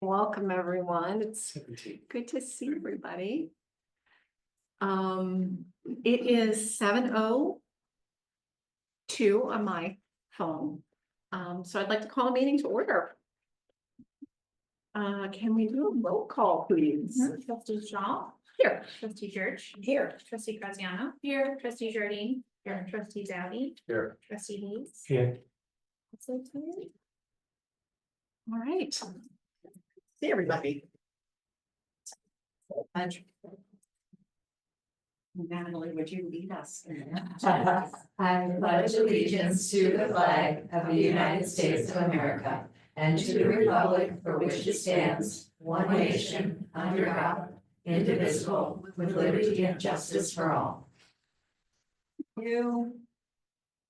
Welcome, everyone. It's good to see everybody. It is 7:02 on my phone. So I'd like to call a meeting to order. Can we do a roll call, please? Trustee Shaul. Here. Trustee Jerch. Here. Trustee Graziano. Here. Trustee Jardine. Here. Trustee Zaute. Here. Trustee Hayes. Here. All right. See everybody. Natalie, would you lead us? I pledge allegiance to the flag of the United States of America and to the republic for which it stands, one nation, under God, indivisible, with liberty and justice for all. You.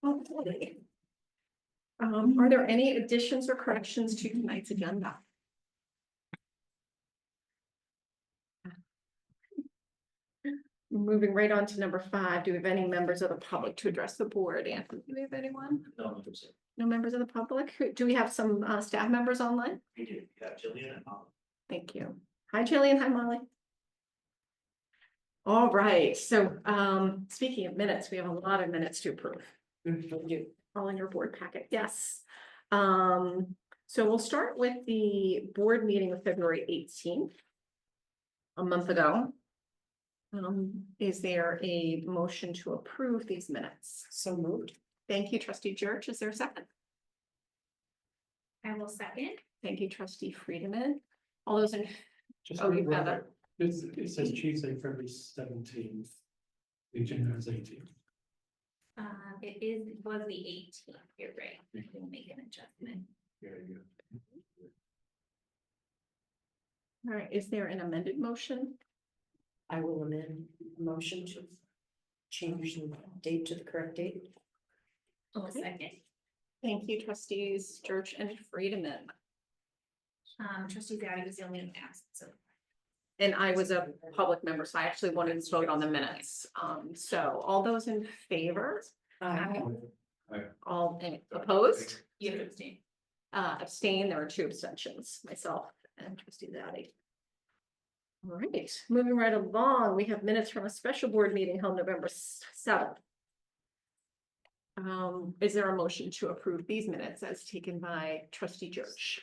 Okay. Are there any additions or corrections to tonight's agenda? Moving right on to number 5, do we have any members of the public to address the board? Anthony, do we have anyone? No, No members of the public? Do we have some staff members online? we do. Yeah, Jillian and Molly. Thank you. Hi, Jillian. Hi, Molly. All right, so speaking of minutes, we have a lot of minutes to approve. All in your board packet, yes. So we'll start with the board meeting of February 18th, a month ago. Is there a motion to approve these minutes? So moved. Thank you, Trustee Jerch. Is there a second? I will second. Thank you, Trustee Friedeman. All those in, Just oh, you've got it. It says Tuesday, February 17th. The agenda is 18th. It was the 18th. You're right. We'll make an adjustment. Yeah, yeah. All right, is there an amended motion? I will amend the motion to change the date to the correct date. I'll Okay. second. Thank you, Trustees Jerch and Friedeman. Trustee Zaute was the only absent, so. And I was a public member, so I actually wanted to vote on the minutes. So all those in favor? All opposed? You have to abstain. Abstain, there were 2 abstentions, myself and Trustee Zaute. All right, moving right along, we have minutes from a special board meeting held November 7th. Is there a motion to approve these minutes as taken by Trustee Jerch?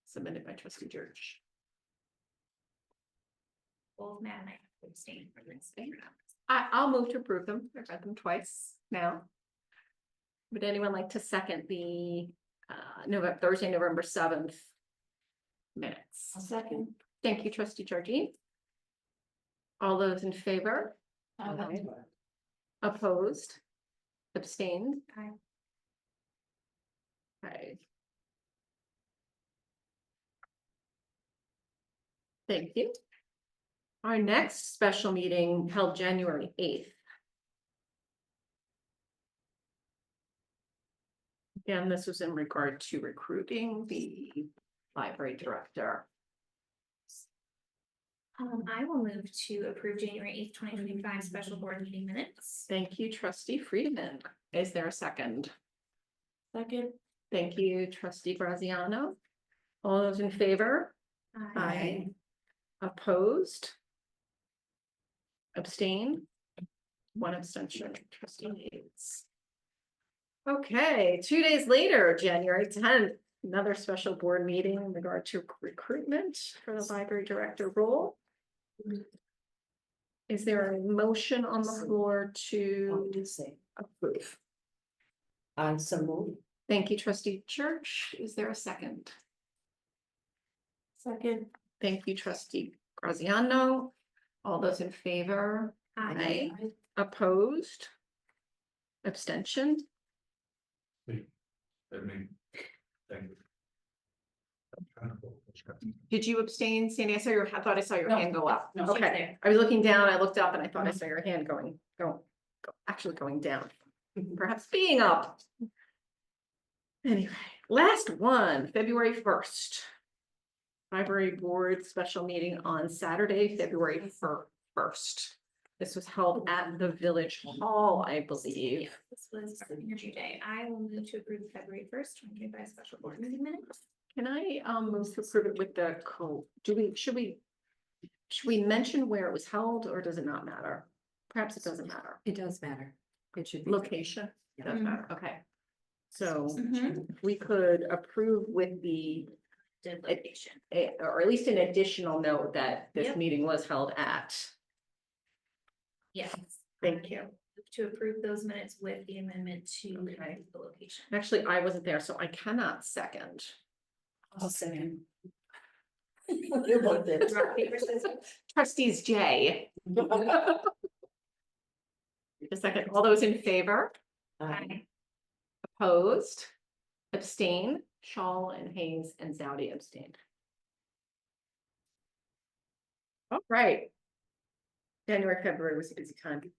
Submitted by Trustee Jerch. Both Matt and I have to abstain for this. I'll move to approve them. I've read them twice now. Would anyone like to second the Thursday, November 7th minutes? I'll second. Thank you, Trustee Jardine. All those in favor? Aye. Opposed? Abstained? Aye. Okay. Thank you. Our next special meeting held January 8th. Again, this was in regard to recruiting the library director. I will move to approve January 8th, 2025 special board meeting minutes. Thank you, Trustee Friedeman. Is there a second? Second. Thank you, Trustee Graziano. All those in favor? Aye. Opposed? Abstain? 1 abstention, Trustee Hayes. Okay, 2 days later, January 10th, another special board meeting in regard to recruitment for the library director role. Is there a motion on the floor to approve? I so moved. Thank you, Trustee Jerch. Is there a second? Second. Thank you, Trustee Graziano. All those in favor? Aye. Opposed? Abstention? I mean, thank you. Did you abstain, Sandy? I thought I saw your hand go up. No, she's Okay, there. I was looking down, I looked up and I thought I saw your hand actually going down, perhaps being up. Anyway, last one, February 1st. Library Board special meeting on Saturday, February 1st. This was held at the Village Hall, I believe. Yeah, this was our Energy Day. I will move to approve February 1st, 2025 special board meeting minutes. Can I, move to approve it with the should we mention where it was held, or does it not matter? Perhaps it doesn't matter. It does matter. It should be. Location, it doesn't matter, okay. So Mhm. we could approve with the, Location. or at least an additional note that this Yep. meeting was held at. Yes. Thank you. To approve those minutes with the amendment to Okay. the location. Actually, I wasn't there, so I cannot second. I'll second. Rock, paper, scissors. Trustees J. A second, all those in favor? Aye. Opposed? Abstain? Shaul and Haynes and Zaute abstained. All right. January, February was a busy time.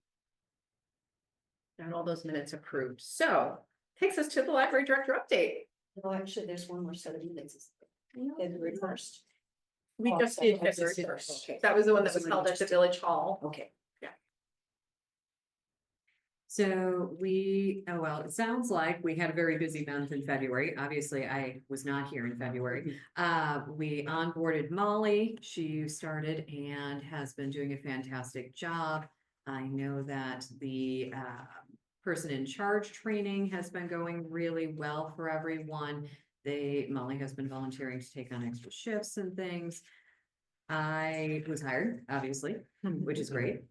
And all those minutes approved. So takes us to the library director update. Well, actually, there's one more set of minutes. February 1st. We Oh, just did okay, February okay. 1st. That was the one that was held at the village hall. Okay. So well, it sounds like we had a very busy month in February. Obviously, I was not here in February. We onboarded Molly. She started and has been doing a fantastic job. I know that the person in charge training has been going really well for everyone. Molly has been volunteering to take on extra shifts and things. I was hired, obviously, which is great.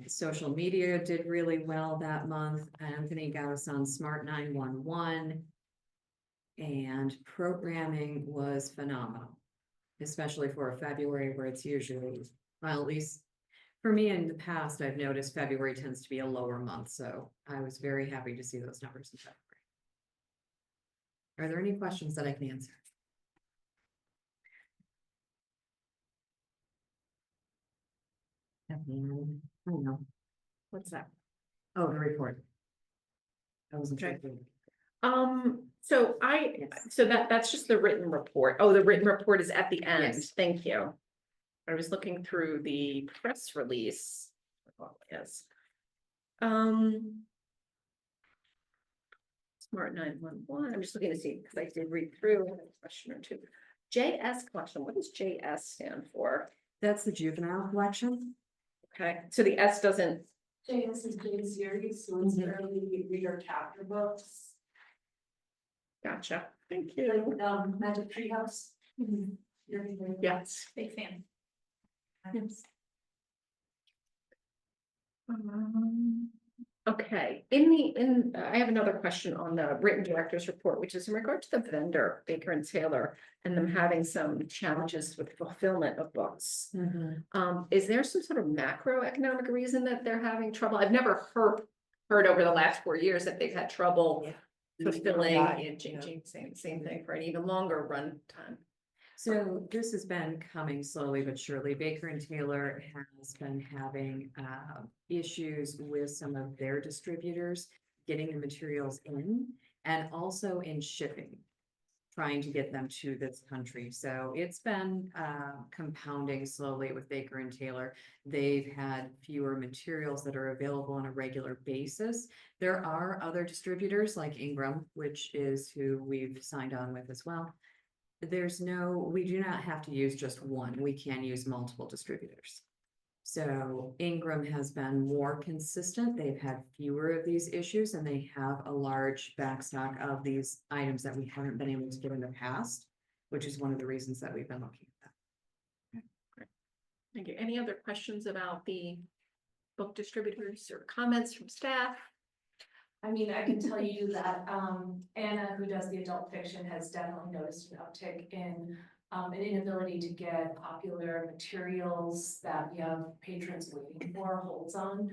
Social media did really well that month. Anthony got us on Smart 911. And programming was phenomenal, especially for February where it's usually, well, at least for me in the past, I've noticed February tends to be a lower month. So I was very happy to see those numbers in February. Are there any questions that I can answer? I don't know. What's that? Oh, the report. I wasn't sure. Okay. So that's just the written report. Oh, the written report is at the end. Yes. Thank you. I was looking through the press release. Oh, yes. Smart 911. I'm just looking to see, because I did read through a question or two. JS collection, what does JS stand for? That's the juvenile collection. Okay, so the S doesn't, JS is Jane series, so it's early reader chapter books, gotcha. Thank you. like Magic Treehouse. Yes. Big fan. Okay, I have another question on the written director's report, which is in regard to the vendor, Baker and Taylor, and them having some challenges with fulfillment of books. Is there some sort of macroeconomic reason that they're having trouble? I've never heard over the last 4 years that they've had trouble fulfilling, and same thing for an even longer run time. So this has been coming slowly but surely. Baker and Taylor has been having issues with some of their distributors getting the materials in and also in shipping, trying to get them to this country. So it's been compounding slowly with Baker and Taylor. They've had fewer materials that are available on a regular basis. There are other distributors like Ingram, which is who we've signed on with as well. We do not have to use just one. We can use multiple distributors. So Ingram has been more consistent. They've had fewer of these issues and they have a large backstock of these items that we haven't been able to get in the past, which is one of the reasons that we've been looking at that. Okay, great. Thank you. Any other questions about the book distributors or comments from staff? I mean, I can tell you that Anna, who does the adult fiction, has definitely noticed an uptick in an inability to get popular materials that we have patrons waiting for holds on,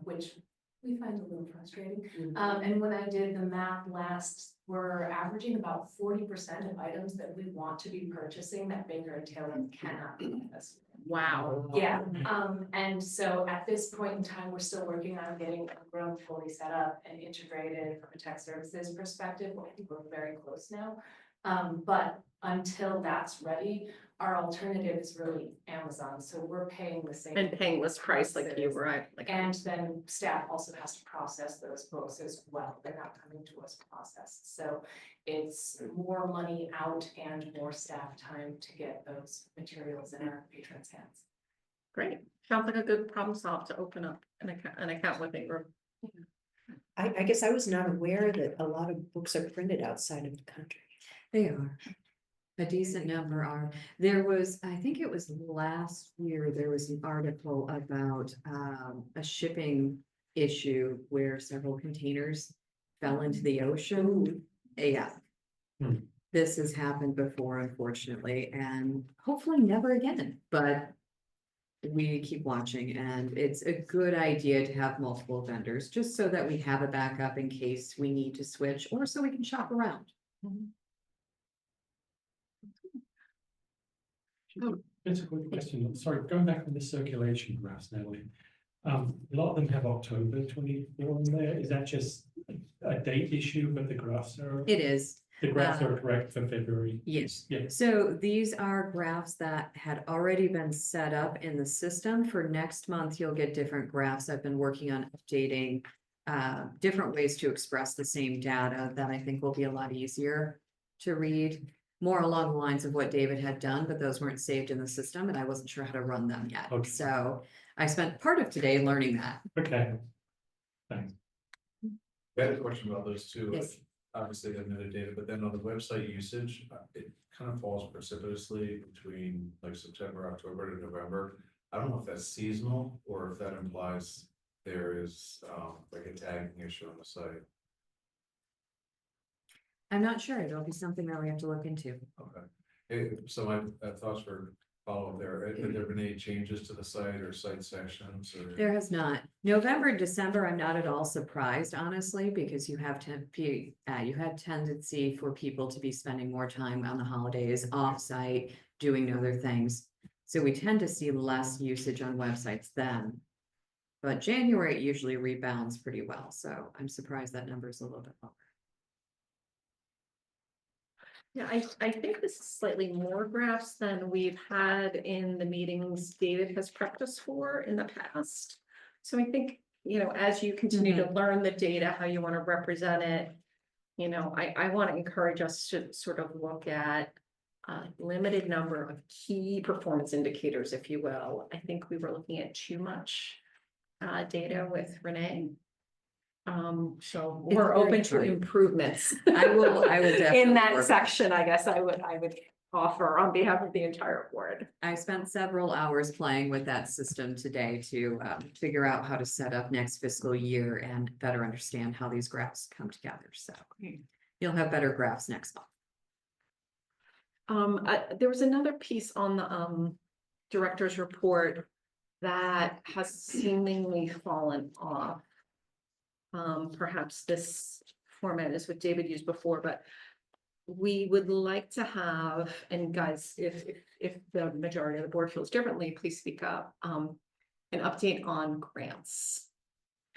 which we find a little frustrating. And when I did the math last, we're averaging about 40% of items that we want to be purchasing that Baker and Taylor cannot be with us. Wow. Yeah, and so at this point in time, we're still working on getting Ingram fully set up and integrated from a tech services perspective. I think we're very close now. But until that's ready, our alternative is really Amazon, so we're paying the same. And paying list price like you were, right? Like, And then staff also has to process those books as well. They're not coming to us processed. So it's more money out and more staff time to get those materials in our patrons' hands. great. Sounds like a good problem solved to open up an account with Ingram. I guess I was not aware that a lot of books are printed outside of the country. They are. A decent number are. There was, I think it was last year, there was an article about a shipping issue where several containers fell into the ocean. Yeah. Hmm. This has happened before, unfortunately, and hopefully never again, but we keep watching, and it's a good idea to have multiple vendors, just so that we have a backup in case we need to switch, or so we can shop around. It's a good question. Sorry, going back on the circulation graphs, Natalie. A lot of them have October 24 on there. Is that just a date issue, but the graphs are, It is. the graphs are correct for February? Yes. Yes. So these are graphs that had already been set up in the system. For next month, you'll get different graphs. I've been working on updating different ways to express the same data that I think will be a lot easier to read. More along the lines of what David had done, but those weren't saved in the system and I wasn't sure how to run them yet. Okay. So I spent part of today learning that. Okay. Thanks. I had a question about those two. Yes. Obviously, the metadata, but then on the website usage, it kind of falls precipitously between like September, October to November. I don't know if that's seasonal or if that implies there is like a tagging issue on the site. I'm not sure. It'll be something that we have to look into. Okay. So my thoughts were follow up there. Have there been any changes to the site or site sections or? There has not. November, December, I'm not at all surprised, honestly, because you have tendency for people to be spending more time on the holidays, off-site, doing other things. So we tend to see less usage on websites then. But January it usually rebounds pretty well, so I'm surprised that number is a little bit lower. Yeah, I think this is slightly more graphs than we've had in the meetings David has prepped us for in the past. So I think, as you continue to learn the data, how you want to represent it, I want to encourage us to sort of look at a limited number of key performance indicators, if you will. I think we were looking at too much data with Renee. So It's we're very open to hard. improvements. I will definitely In that work. section, I guess I would offer on behalf of the entire board. I spent several hours playing with that system today to figure out how to set up next fiscal year and better understand how these graphs come together. So you'll have better graphs next month. There was another piece on the director's report that has seemingly fallen off. Perhaps this format is what David used before, but we would like to have, and guys, if the majority of the board feels differently, please speak up, an update on grants.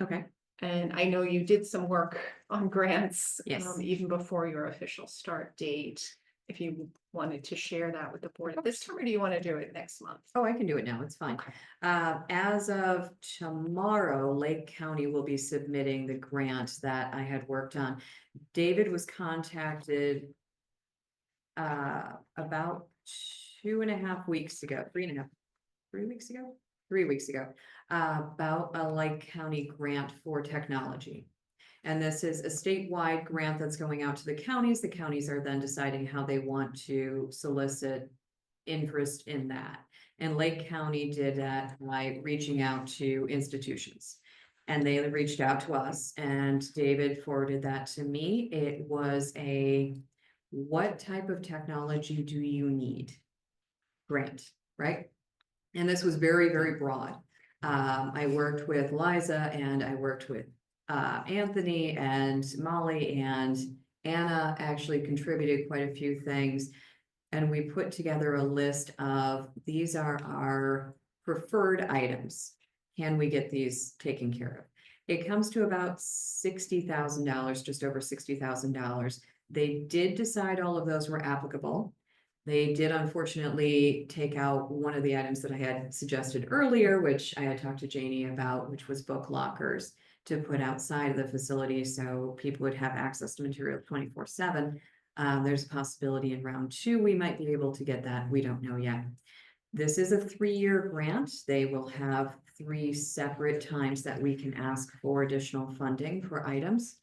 Okay. And I know you did some work on grants, Yes. Even before your official start date. If you wanted to share that with the board at this time, or do you want to do it next month? Oh, I can do it now. It's fine. As of tomorrow, Lake County will be submitting the grant that I had worked on. David was contacted about 2.5 weeks ago, 3 weeks ago, about a Lake County grant for technology. And this is a statewide grant that's going out to the counties. The counties are then deciding how they want to solicit interest in that. And Lake County did that by reaching out to institutions. And they reached out to us and David forwarded that to me. It was what type of technology do you need? Grant, right? And this was very, very broad. I worked with Eliza and I worked with Anthony and Molly and Anna actually contributed quite a few things. And we put together a list of these are our preferred items. Can we get these taken care of? It comes to about $60,000, just over $60,000. They did decide all of those were applicable. They did unfortunately take out one of the items that I had suggested earlier, which I had talked to Janie about, which was book lockers to put outside of the facility so people would have access to material 24/7. There's a possibility in round 2, we might be able to get that. We don't know yet. This is a 3-year grant. They will have 3 separate times that we can ask for additional funding for items.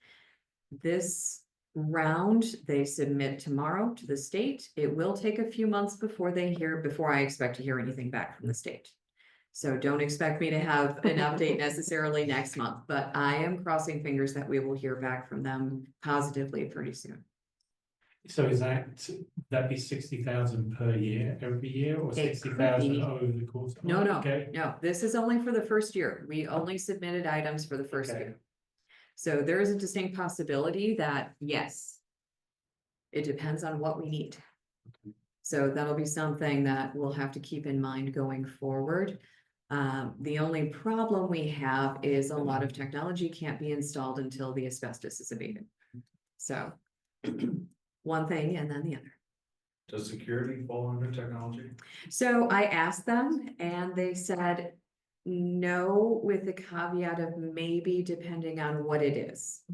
This round, they submit tomorrow to the state. It will take a few months before I expect to hear anything back from the state. So don't expect me to have an update necessarily next month, but I am crossing fingers that we will hear back from them positively pretty soon. So is that be 60,000 per year, every year, or It could 60,000 be. over the course? No, no, Okay, no, this is only for the first year. We only submitted items for the first Okay. year. So there is a distinct possibility that, yes, it depends on what we need. So that'll be something that we'll have to keep in mind going forward. The only problem we have is a lot of technology can't be installed until the asbestos is abated. So one thing and then the other. Does security fall under technology? So I asked them and they said no, with the caveat of maybe depending on what it is.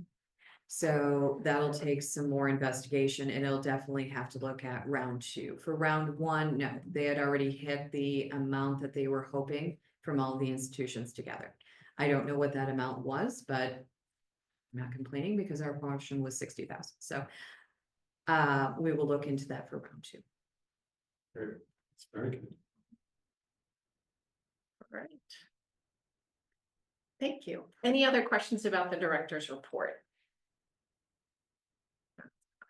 So that'll take some more investigation and it'll definitely have to look at round 2. For round 1, no, they had already hit the amount that they were hoping from all the institutions together. I don't know what that amount was, but I'm not complaining because our portion was 60,000. So we will look into that for round 2. it's very good. All right. Thank you. Any other questions about the director's report?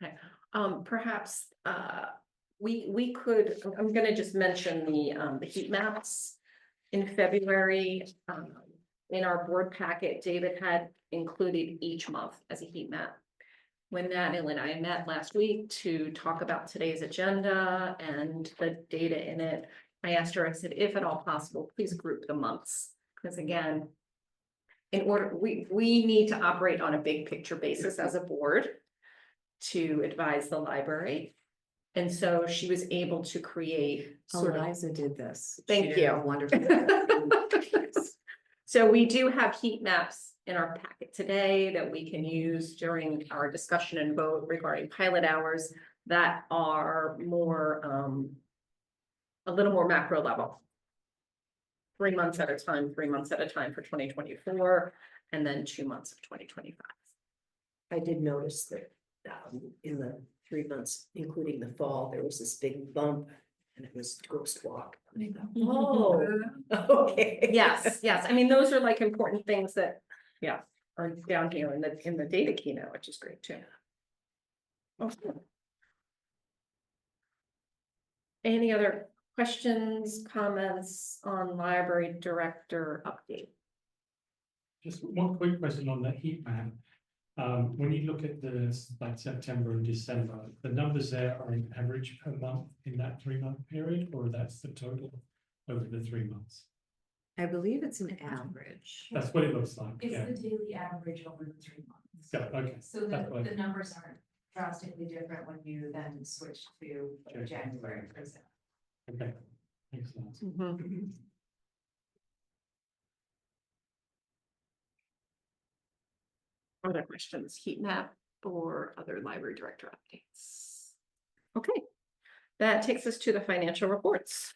Okay, perhaps, we could, I'm gonna just mention the heat maps. In February, in our board packet, David had included each month as a heat map. When Natalie and I met last week to talk about today's agenda and the data in it, I asked her, I said, if at all possible, please group the months. Because again, in order, we need to operate on a big picture basis as a board to advise the library. And so she was able to create sort of. Eliza did this. Thank She did a you. wonderful. So we do have heat maps in our packet today that we can use during our discussion and vote regarding pilot hours that are more, a little more macro level. 3 months at a time, 3 months at a time for 2024, and then 2 months of 2025. I did notice that in the 3 months, including the fall, there was this big bump and it was Ghost Walk. And I thought, oh, okay. Yes, yes. I mean, those are like important things that, yeah, are down here in the data keynote, which is great too. Okay. Any other questions, comments on library director update? Just one quick question on that heat map. When you look at like September and December, the numbers there are an average per month in that 3-month period, or that's the total over the 3 months? I believe it's an average. That's what it looks like, It's yeah. the daily average over the 3 months. Yeah, okay. So That's what I- the numbers aren't drastically different when you then switch to Okay. January, for example. Okay, excellent. Mm-hmm. Other questions, heat map or other library director updates? Okay, that takes us to the financial reports.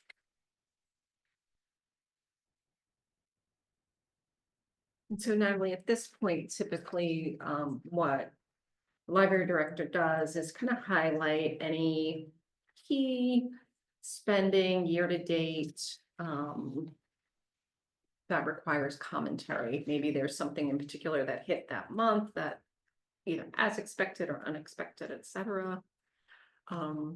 And so Natalie, at this point, typically, what the library director does is kind of highlight any key spending year to date, that requires commentary. Maybe there's something in particular that hit that month that either as expected or unexpected, et cetera. I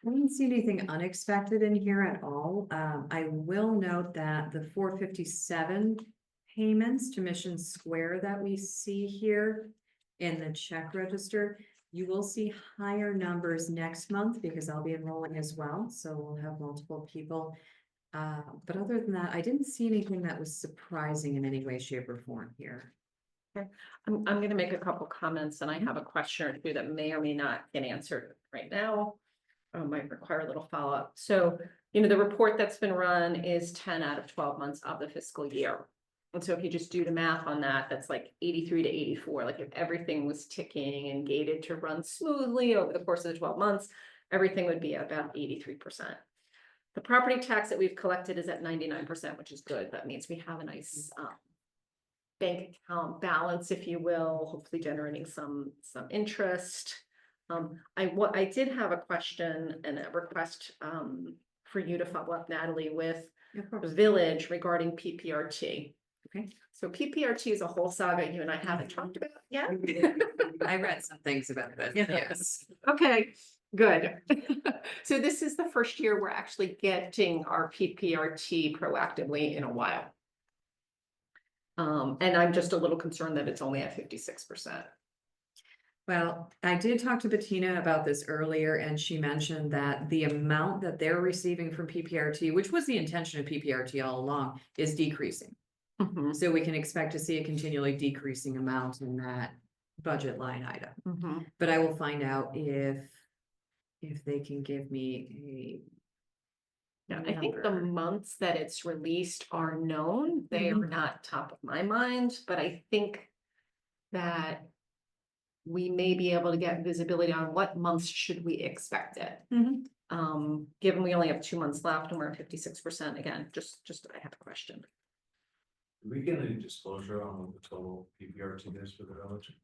didn't see anything unexpected in here at all. I will note that the 457 payments to Mission Square that we see here in the check register, you will see higher numbers next month because I'll be enrolling as well. So we'll have multiple people. But other than that, I didn't see anything that was surprising in any way, shape, or form here. I'm gonna make a couple comments and I have a question or two that may or may not get answered right now. Might require a little follow-up. So, the report that's been run is 10 out of 12 months of the fiscal year. And so if you just do the math on that, that's like 83 to 84, like if everything was ticking and gated to run smoothly over the course of the 12 months, everything would be about 83%. The property tax that we've collected is at 99%, which is good. That means we have a nice bank account balance, if you will, hopefully generating some interest. I did have a question and a request for you to follow up, Natalie, with the village regarding PPRT. Okay. So PPRT is a whole saga you and I haven't talked about yet. I read some things about this, yes. Okay, good. So this is the first year we're actually getting our PPRT proactively in a while. And I'm just a little concerned that it's only at 56%. Well, I did talk to Bettina about this earlier, and she mentioned that the amount that they're receiving from PPRT, which was the intention of PPRT all along, is decreasing. Mhm, So we can expect to see a continually decreasing amount in that budget line item. mhm. But I will find out if they can give me Yeah, I think the number. months that it's released are known. They are not top of my mind, but I think that we may be able to get visibility on what months should we expect it. Mhm. Given we only have 2 months left and we're at 56%, again, just I have a question. Do we get any disclosure on what the total PPRT is for the village?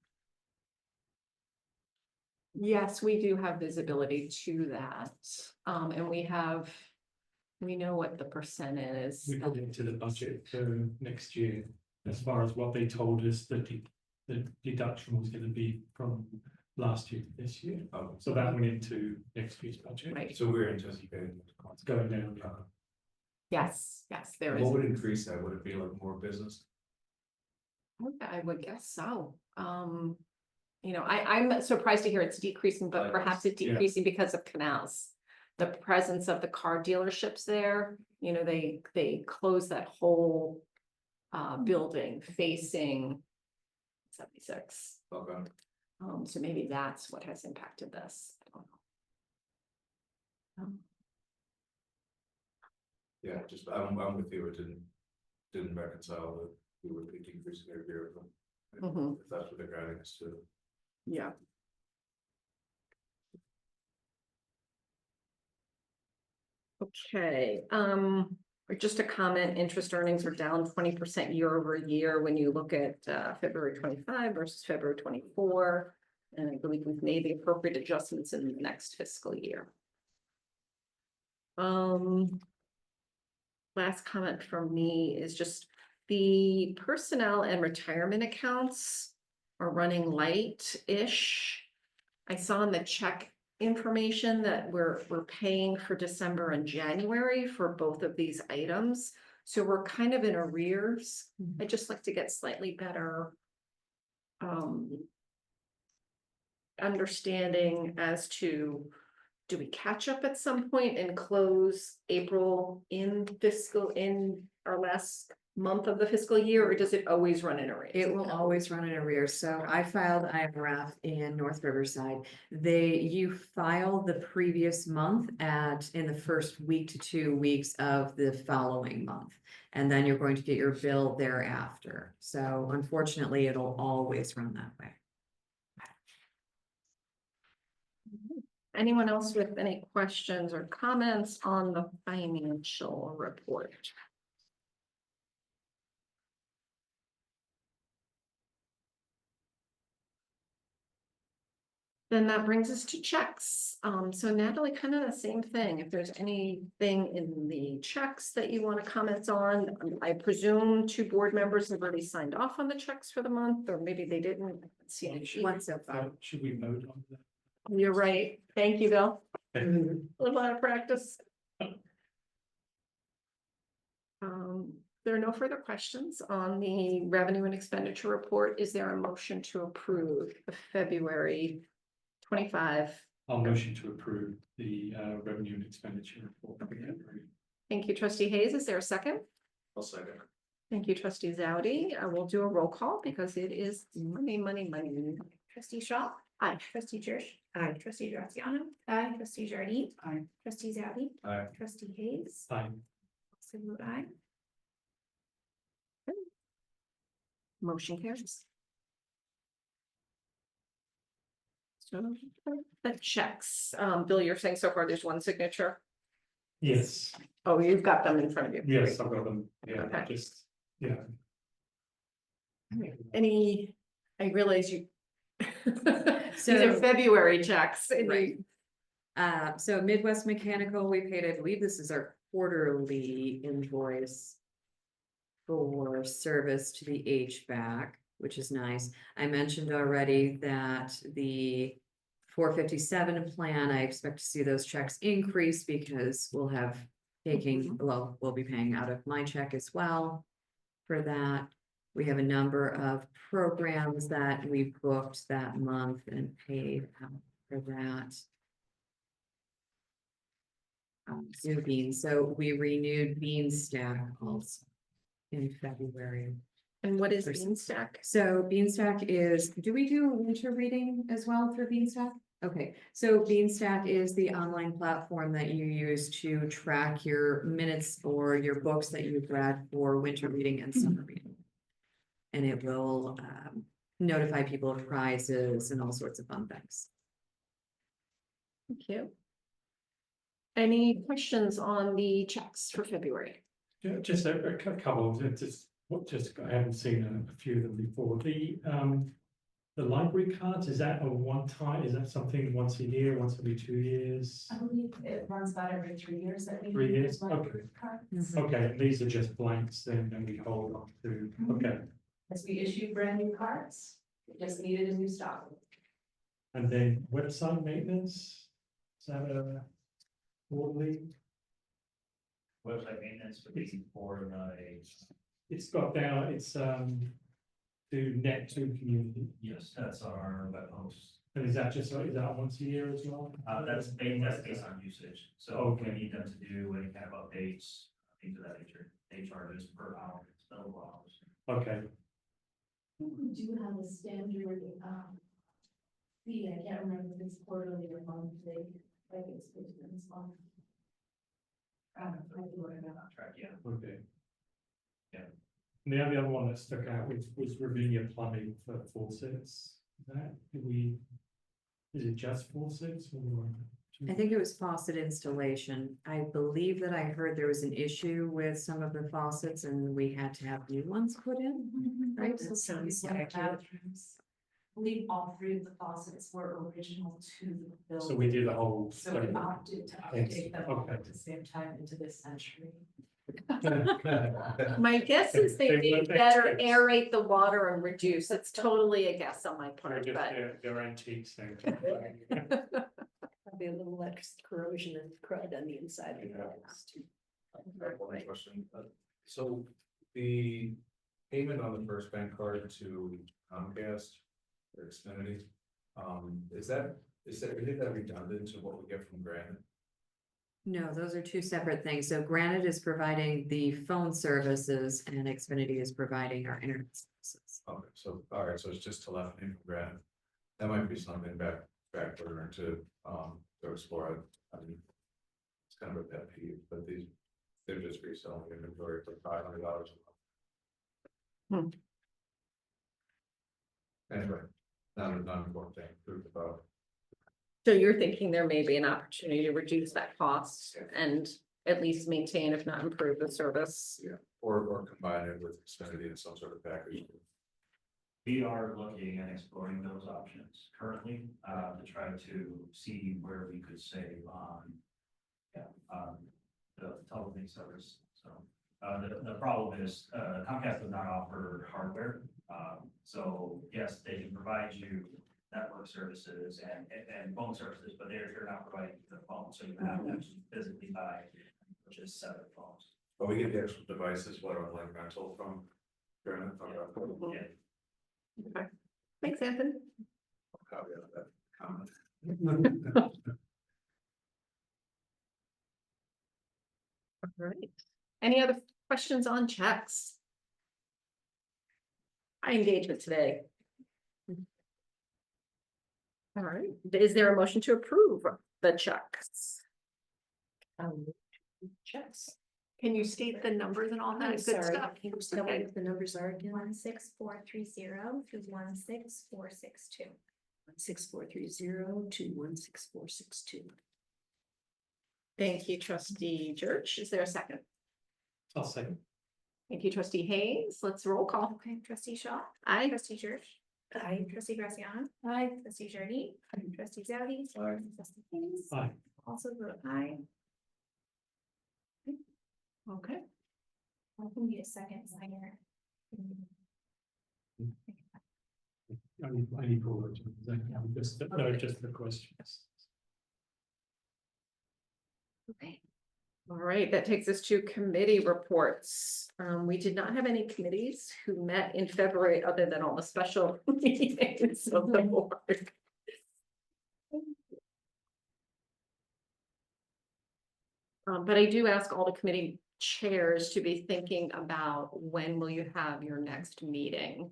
Yes, we do have visibility to that. And we know what the percent is. We put into the budget for next year, as far as what they told us that the deduction was gonna be from last year to this year. So that went into next year's budget. Right, So we're anticipating. It's going down. yes, there is. What would increase that? Would it be like more business? I would guess so. I'm surprised to hear it's decreasing, but perhaps it's Yeah. decreasing because of canals. The presence of the car dealerships there, they closed that whole building facing 76. Okay. So maybe that's what has impacted this. I don't know. Yeah, just, I'm with you. It didn't reconcile that we would be decreasing every year. Mhm. If that's what they're guiding us to. Yeah. Okay, just a comment, interest earnings are down 20% year over year when you look at February 25 versus February 24. And I believe we've made the appropriate adjustments in the next fiscal year. Last comment from me is just the personnel and retirement accounts are running light-ish. I saw in the check information that we're paying for December and January for both of these items. So we're kind of in arrears. I'd just like to get slightly better understanding as to, do we catch up at some point and close April in our last month of the fiscal year, or does it always run in arrears? It will always run in arrears. So I filed IMRF in North Riverside. You file the previous month in the first week to 2 weeks of the following month. And then you're going to get your bill thereafter. So unfortunately, it'll always run that way. Anyone else with any questions or comments on the financial report? Then that brings us to checks. So Natalie, kind of the same thing. If there's anything in the checks that you want to comment on, I presume 2 board members have already signed off on the checks for the month, or maybe they didn't. I haven't seen it. One so far. Should we vote on that? You're right. Thank you, Bill. Okay. A little out of practice. There are no further questions on the revenue and expenditure report. Is there a motion to approve the February 25? I'll motion to approve the revenue and expenditure report. Okay. Thank you, Trustee Hayes. Is there a second? I'll second. Thank you, trustee Zaute. I will do a roll call because it is money, money, money. Trustee Shaul. Aye. Trustee Jerch. Aye. Trustee Graziano. Aye. Trustee Jardine. Aye. Trustee Zaute. Aye. Trustee Hayes. Fine. Also vote aye. Motion carries. So the checks, Bill, you're saying so far there's one signature? Yes, Oh, you've got them in front of you. yes, I've got them, yeah, Okay. just, yeah. Any, I realize you. These are So- February checks. Right. So Midwest Mechanical, we paid, I believe this is our quarterly invoice for service to the HVAC, which is nice. I mentioned already that the 457 plan, I expect to see those checks increase because we'll have we'll be paying out of my check as well for that. We have a number of programs that we've booked that month and paid for that. New Beans, so we renewed Bean Stack also in February. And what is Beanstack? So Beanstack is, do we do a winter reading as well through Beanstack? Okay, so Beanstack is the online platform that you use to track your minutes or your books that you've read for winter reading and summer reading. And it will notify people of prizes and all sorts of fun things. Thank you. Any questions on the checks for February? Yeah, just a couple of, I haven't seen a few of them before. The library cards, is that a one time, is that something once a year, once every 2 years? I believe it runs about every 3 years that we. 3 years, use library okay. cards. Okay, and these are just blanks then, and we hold on to, okay, As we issue brand new cards, we just needed a new stock. and then website maintenance, is that a quarterly? Website maintenance would be for the, It's got down, it's to net to community, yes, that's our web host. and is that once a year as well? That's based on usage, so if we need them to do any kind of updates, things of that nature, they charge us per hour, it's billable hours. Okay, We do have a standard, fee, I can't remember if it's quarterly or monthly, like it's this month. Contract, yeah. okay. Yeah. And the only other one that stuck out was Ravinia Plumbing for faucets. Is it just faucets or? I think it was faucet installation. I believe that I heard there was an issue with some of the faucets and we had to have new ones put in, right? That sounds Yeah. accurate. I believe all 3 of the faucets were original to the building. So we did the whole. So we opted to update them all at the same time into this century. My guess is they They do look better expensive. aerate the water and reduce. It's totally a guess on my They're part, just, but. they're antiques then. Probably a little less corrosion and crud on the inside. of the Yeah. house, too. One question, so the payment on the first bank card to Comcast or Xfinity, is that redundant to what we get from Granite? No, those are two separate things. So Granite is providing the phone services and Xfinity is providing our internet services. Okay, so, all right, so it's just telephony from Granite. That might be something back burner to, go explore. I mean, it's kind of a pet peeve, but they're just reselling inventory for $500 a month. Anyway, not an important thing, proof about. So you're thinking there may be an opportunity to reduce that cost and at least maintain, if not improve the service? Yeah, or combine it with Xfinity in some sort of package. We are looking and exploring those options currently, to try to see where we could save on. The telephony service, so, the problem is, Comcast does not offer hardware. So yes, they can provide you network services and phone services, but they're not providing the phone, so you have to actually physically buy, which is separate phones. But we get the actual devices, what are like rental from Granite? Yeah. Okay, thanks, Anthony. Copy of that comment. All right. Any other questions on checks? high engagement today. All right, is there a motion to approve the checks? Checks. Can you state the numbers and all that I'm good sorry, stuff? can you tell me Okay. what the numbers are again? 16430 to 16462. 16430 to 16462. Thank you, trustee Jerch. Is there a second? I'll second. Thank you, trustee Hayes. Let's roll call. Okay, trustee Shaw, Aye. trustee Jerch, Aye. trustee Graziano, Aye. trustee Jardine, trustee Zaute, Aye. trustee Hayes, Aye. also vote aye. Okay. I can need a second signer. I need four votes. Just the questions. Okay. All right, that takes us to committee reports. We did not have any committees who met in February other than all the special meetings of the board. But I do ask all the committee chairs to be thinking about when will you have your next meeting?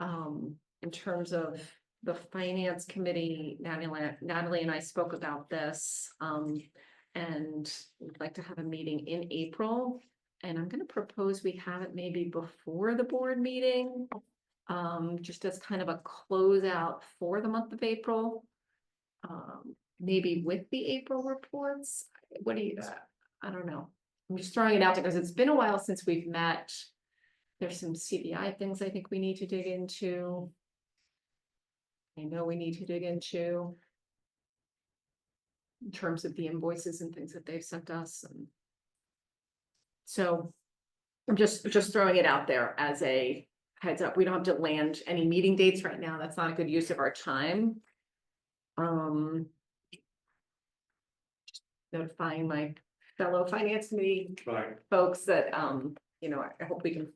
In terms of the finance committee, Natalie and I spoke about this, and we'd like to have a meeting in April. And I'm gonna propose we have it maybe before the board meeting, just as kind of a closeout for the month of April. Maybe with the April reports. What do you, I don't know. I'm just throwing it out there because it's been a while since we've met. There's some CBI things I think we need to dig into. I know we need to dig into. In terms of the invoices and things that they've sent us. And so I'm just throwing it out there as a heads up. We don't have to land any meeting dates right now. That's not a good use of our time. Notifying my fellow finance committee Right. folks that, you know, I hope we can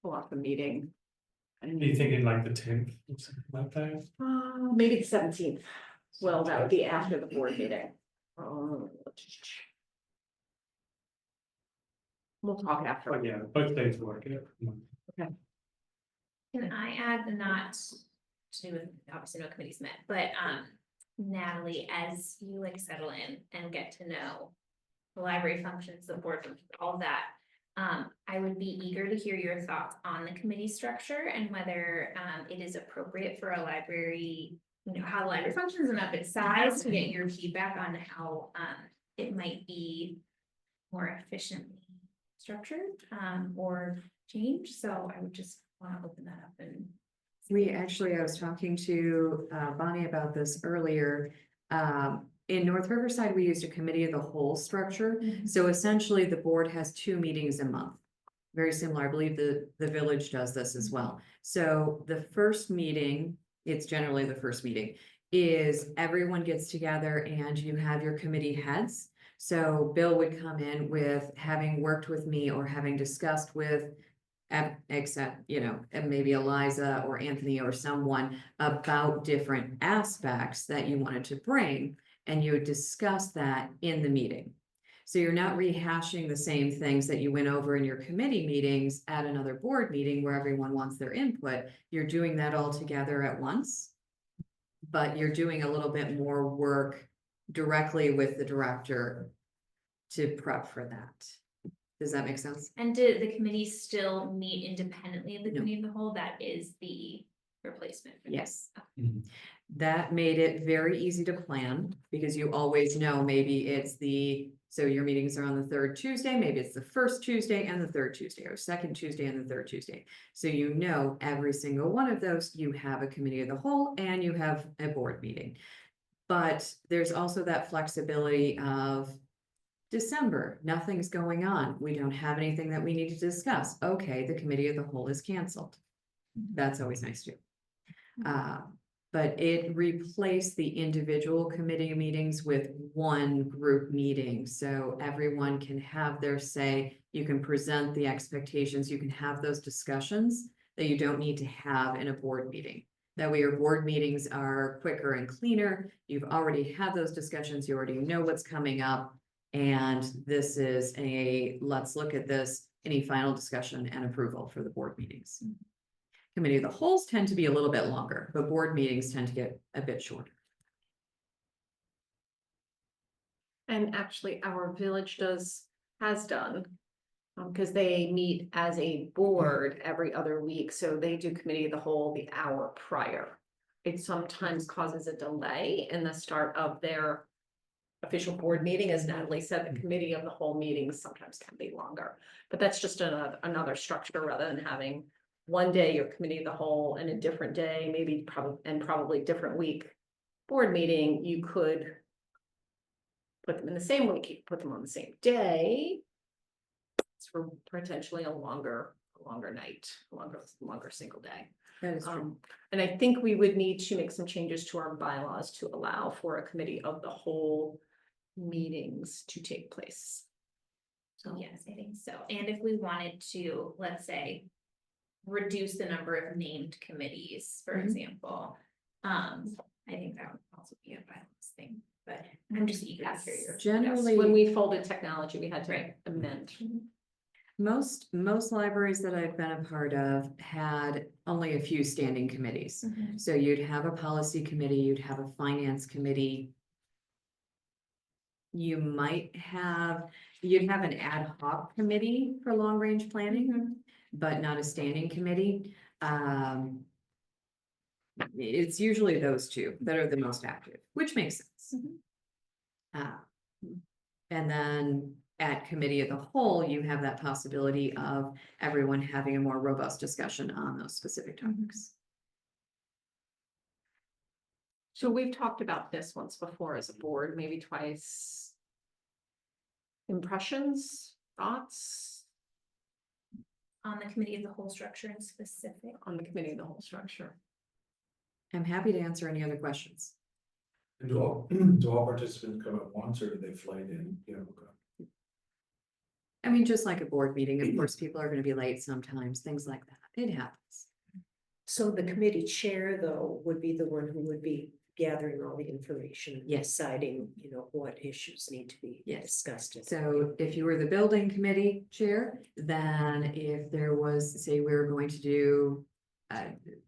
pull off the meeting. Are you thinking like the 10th or something like that? Maybe the 17th. Well, that would be after the board meeting. We'll talk after. Oh, yeah, both days work. Yeah. Can I add the not to do with, obviously no committees met, but Natalie, as you like settle in and get to know the library functions, the board functions, all that, I would be eager to hear your thoughts on the committee structure and whether it is appropriate for a library, you know, how the library functions and of its size, to get your feedback on how it might be more efficiently structured or changed. So I would just want to open that up. And I was talking to Bonnie about this earlier. In North Riverside, we used a committee of the whole structure. So essentially, the board has 2 meetings a month. Very similar. I believe the village does this as well. So the first meeting, it's generally the first meeting, is everyone gets together and you have your committee heads. So Bill would come in with having worked with me or having discussed with except, you know, and maybe Eliza or Anthony or someone about different aspects that you wanted to bring, and you would discuss that in the meeting. So you're not rehashing the same things that you went over in your committee meetings at another board meeting where everyone wants their input. You're doing that all together at once, but you're doing a little bit more work directly with the director to prep for that. Does that make sense? And do the committees still meet independently of the No. committee of the whole? That is the replacement. for Yes. this. Mhm. That made it very easy to plan because you always know maybe it's so your meetings are on the 3rd Tuesday, maybe it's the 1st Tuesday and the 3rd Tuesday, or 2nd Tuesday and the 3rd Tuesday. So you know every single one of those, you have a committee of the whole and you have a board meeting. But there's also that flexibility of December, nothing's going on. We don't have anything that we need to discuss. Okay, the committee of the whole is canceled. That's always nice too. But it replaced the individual committee meetings with one group meeting. So everyone can have their say. You can present the expectations. You can have those discussions that you don't need to have in a board meeting. That way your board meetings are quicker and cleaner. You've already had those discussions. You already know what's coming up. And this is let's look at this, any final discussion and approval for the board meetings. Committee of the wholes tend to be a little bit longer, but board meetings tend to get a bit shorter. And actually, our village has done. Because they meet as a board every other week, so they do committee of the whole the hour prior. It sometimes causes a delay in the start of their official board meeting, as Natalie said, the committee of the whole meetings sometimes can be longer. But that's just another structure rather than having one day your committee of the whole and a different day, maybe probably different week board meeting. You could put them in the same week, you could put them on the same day. For potentially a longer night, longer single day. That is true. And I think we would need to make some changes to our bylaws to allow for a committee of the whole meetings to take place. So Yes, I think so. And if we wanted to, let's say, reduce the number of named committees, for Mhm. example, I think that would also be a bylaws thing, but I'm just eager to hear your. Generally, when we folded technology, we had to Right. amend. most libraries that I've been a part of had only a few standing committees. Mhm. So you'd have a policy committee, you'd have a finance committee. You'd have an ad hoc committee for long range planning, but not a standing committee. It's usually those two that are the most active, which makes sense. And then at committee of the whole, you have that possibility of everyone having a more robust discussion on those specific topics. So we've talked about this once before as a board, maybe twice. Impressions, thoughts On the committee of the whole structure in specific. on the committee of the whole structure? I'm happy to answer any other questions. And do all participants come at once, or do they flight in, you know? I mean, just like a board meeting, of course, people are gonna be late sometimes, things like that. It happens. So the committee chair, though, would be the one who would be gathering all the information. and Yes. Deciding, what issues need to be Yes. discussed. So if you were the building committee chair, then if there was, say, we were going to do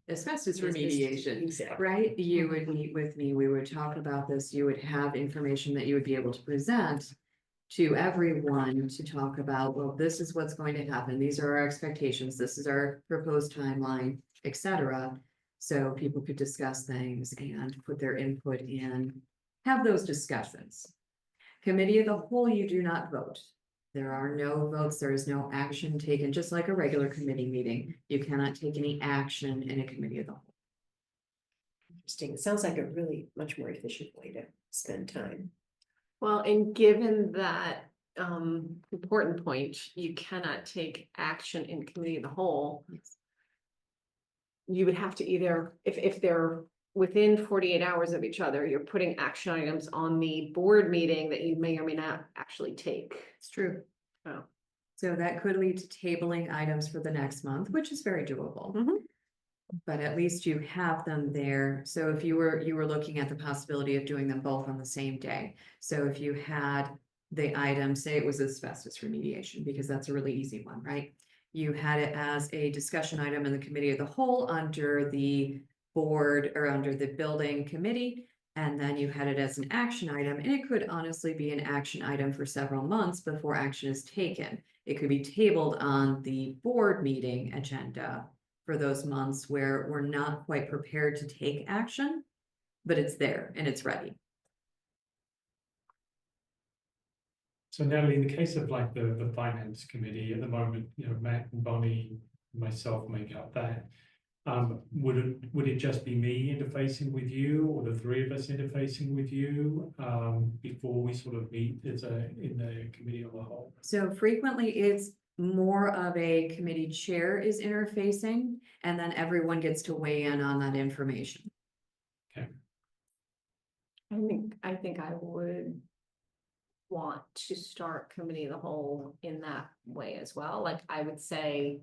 asbestos remediation, Exactly. right? You would meet with me, we would talk about this, you would have information that you would be able to present to everyone to talk about, well, this is what's going to happen, these are our expectations, this is our proposed timeline, etc. So people could discuss things and put their input in, have those discussions. Committee of the whole, you do not vote. There are no votes, there is no action taken, just like a regular committee meeting. You cannot take any action in a committee of the whole. Interesting. It sounds like a really much more efficient way to spend time. Well, and given that important point, you cannot take action in committee of the whole. You would have to either, if they're within 48 hours of each other, you're putting action items on the board meeting that you may or may not actually take. It's true. Oh. So that could lead to tabling items for the next month, which is very doable. Mhm. But at least you have them there. So if you were looking at the possibility of doing them both on the same day. So if you had the item, say it was asbestos remediation, because that's a really easy one, right? You had it as a discussion item in the committee of the whole under the board or under the building committee. And then you had it as an action item, and it could honestly be an action item for several months before action is taken. It could be tabled on the board meeting agenda for those months where we're not quite prepared to take action, but it's there and it's ready. So Natalie, in the case of like the finance committee at the moment, Matt and Bonnie, myself make up that. Would it just be me interfacing with you, or the three of us interfacing with you, before we sort of meet in the committee of the whole? So frequently it's more of a committee chair is interfacing, and then everyone gets to weigh in on that information. I think I would want to start committee of the whole in that way as well. Like I would say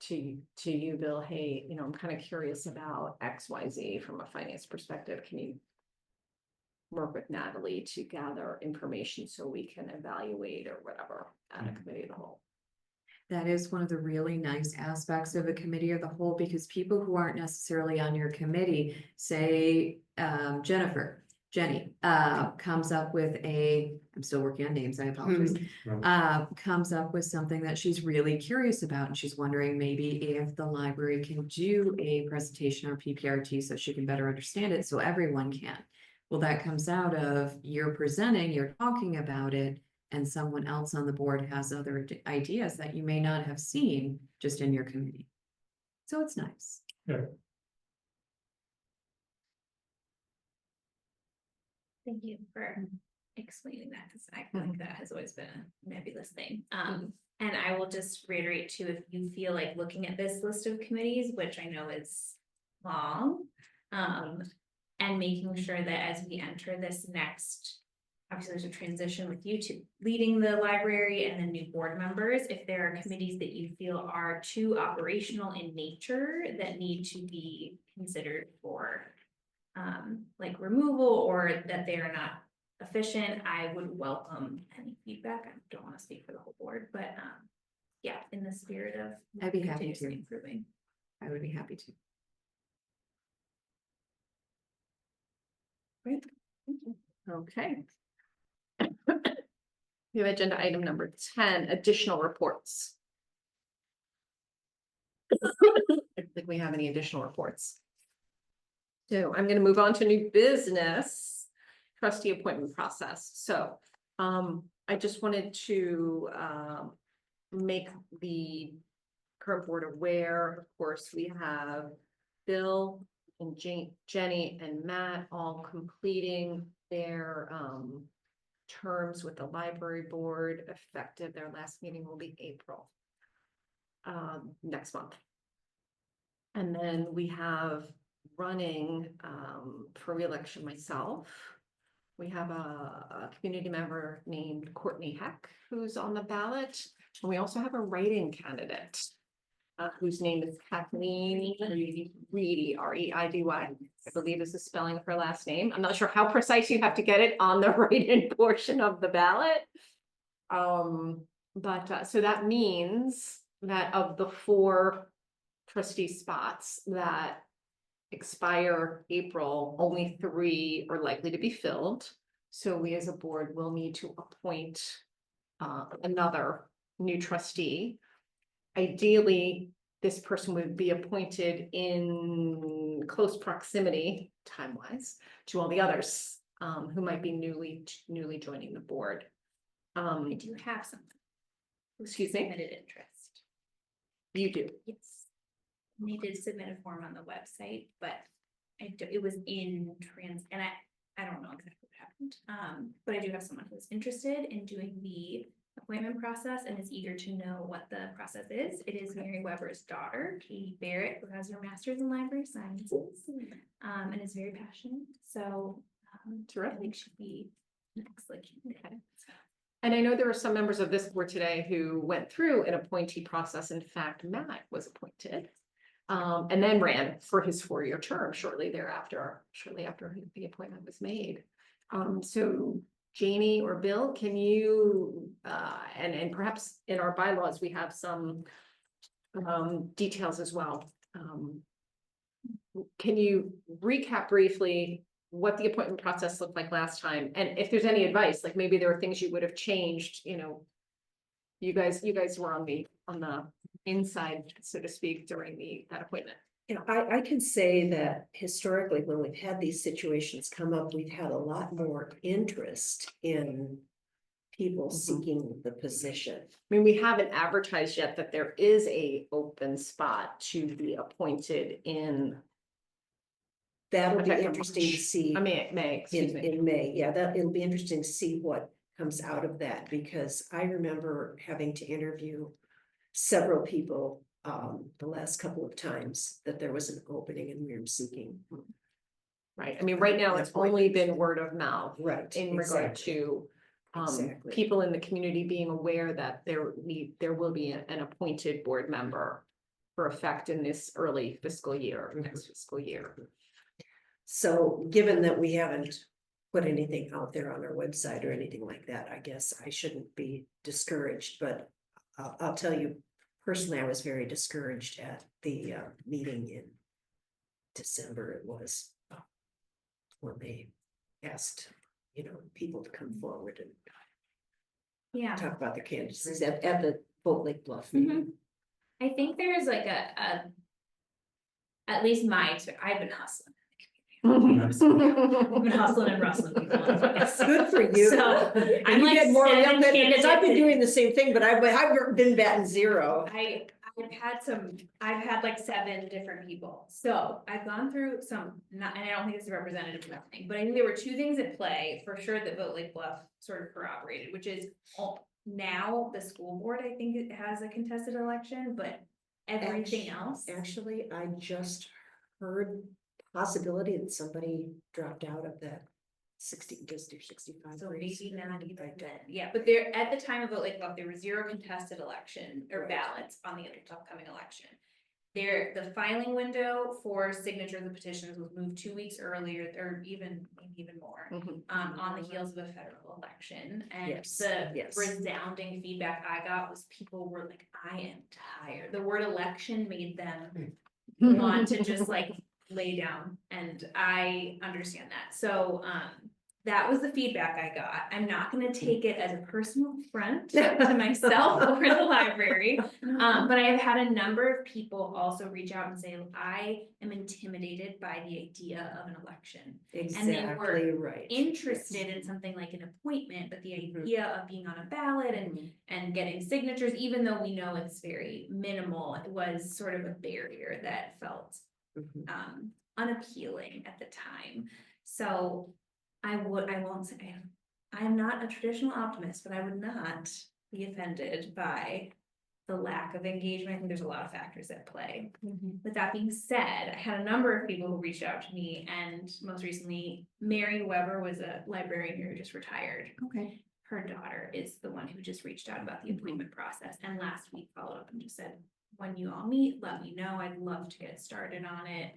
to you, Bill, hey, I'm kind of curious about XYZ from a finance perspective. Can you work with Natalie to gather information so we can evaluate or whatever at a committee of the whole? That is one of the really nice aspects of a committee of the whole, because people who aren't necessarily on your committee, say, Jenny, comes up with I'm still working on names, I apologize. Comes up with something that she's really curious about, and she's wondering maybe if the library can do a presentation or PPRT so she can better understand it, so everyone can. Well, that comes out of you're presenting, you're talking about it, and someone else on the board has other ideas that you may not have seen just in your committee. So it's nice. Thank you for explaining that, because I feel like that has always been a nebulous thing. And I will just reiterate too, if you feel like looking at this list of committees, which I know is long, and making sure that as we enter this next, obviously there's a transition with you to leading the library and the new board members. If there are committees that you feel are too operational in nature that need to be considered for like removal, or that they are not efficient, I would welcome any feedback. I don't want to speak for the whole board, but yeah, in the spirit of I'd be happy continuously to. improving. I would be happy to. Great. Okay. We have agenda item number 10, additional reports. I don't think we have any additional reports. So I'm going to move on to new business, trustee appointment process. So I just wanted to make the current board aware. Of course, we have Bill and Jenny and Matt all completing their terms with the library board effective. Their last meeting will be April next month. And then we have running for re-election myself. We have a community member named Courtney Heck who's on the ballot. And we also have a write-in candidate whose name is Kathleen Reedy, R-E-I-D-Y. I believe is the spelling of her last name. I'm not sure how precise you have to get it on the write-in portion of the ballot. So that means that of the 4 trustee spots that expire April, only 3 are likely to be filled. So we as a board will need to appoint another new trustee. Ideally, this person would be appointed in close proximity, time-wise, to all the others who might be newly joining the board. I do have some. Excuse me? Submitted interest. You do. Yes. And they did submit a form on the website, but it was in and I don't know exactly what happened. But I do have someone who's interested in doing the appointment process and is eager to know what the process is. It is Mary Weber's daughter, Katie Barrett, who has her master's in library sciences, and is very passionate. So I think she'd be an excellent candidate. And I know there were some members of this board today who went through an appointee process. In fact, Matt was appointed and then ran for his 4-year term shortly after the appointment was made. So Janie or Bill, can you, and perhaps in our bylaws, we have some details as well. Can you recap briefly what the appointment process looked like last time? And if there's any advice, like maybe there were things you would have changed, you guys were on the inside, so to speak, during that appointment. I can say that historically, when we've had these situations come up, we've had a lot more interest in people seeking the position. I mean, we haven't advertised yet that there is a open spot to be appointed in. That'll be Effective interesting to March. see. I mean, May, excuse me. In May, yeah, it'll be interesting to see what comes out of that, because I remember having to interview several people the last couple of times that there was an opening and we were seeking. Right, I mean, right now it's only been word of mouth. Right. In regard to Exactly. people in the community being aware that there will be an appointed board member for effect in this early fiscal year, next fiscal year. So given that we haven't put anything out there on our website or anything like that, I guess I shouldn't be discouraged, but I'll tell you personally, I was very discouraged at the meeting in December. It was when they asked, people to come forward and Yeah. talk about their candidacies at the Boat Lake Bluff meeting. I think there's like at least I've been hustling. I've been hustling and rustling. People on this. Good for you. So, And I'm you like get more sending because I've been candidates doing the same thing, but I've been batting zero. I've had like 7 different people, so I've gone through some, and I don't think it's representative of everything, but I think there were 2 things at play for sure that Vote Lake Bluff sort of corroborated, which is now the school board, I think it has a contested election, but everything else. Actually, I just heard possibility that somebody dropped out of that 60 district 65. So race. maybe not even then, yeah, but there, at the time of Vote Lake Bluff, there were 0 contested election or ballots on the upcoming election. The filing window for signatures of petitions was moved 2 weeks earlier, or maybe even more. On the heels of a federal election, and Yes, the yes. resounding feedback I got was people were like, I am tired. The word election made them want to just like lay down, and I understand that. So that was the feedback I got. I'm not gonna take it as a personal affront to myself or the library. But I have had a number of people also reach out and say, I am intimidated by the idea of an election. Exactly right. Interested in something like an appointment, but the idea of being on a ballot and getting signatures, even though we know it's very minimal, it was sort of a barrier that felt unappealing at the time. So I won't say, I am not a traditional optimist, but I would not be offended by the lack of engagement. I think there's a lot of factors at play. With that being said, I had a number of people who reached out to me, and most recently, Mary Weber was a librarian who just retired. Okay. Her daughter is the one who just reached out about the appointment process, and last week followed up and just said, when you all meet, let me know. I'd love to get started on it.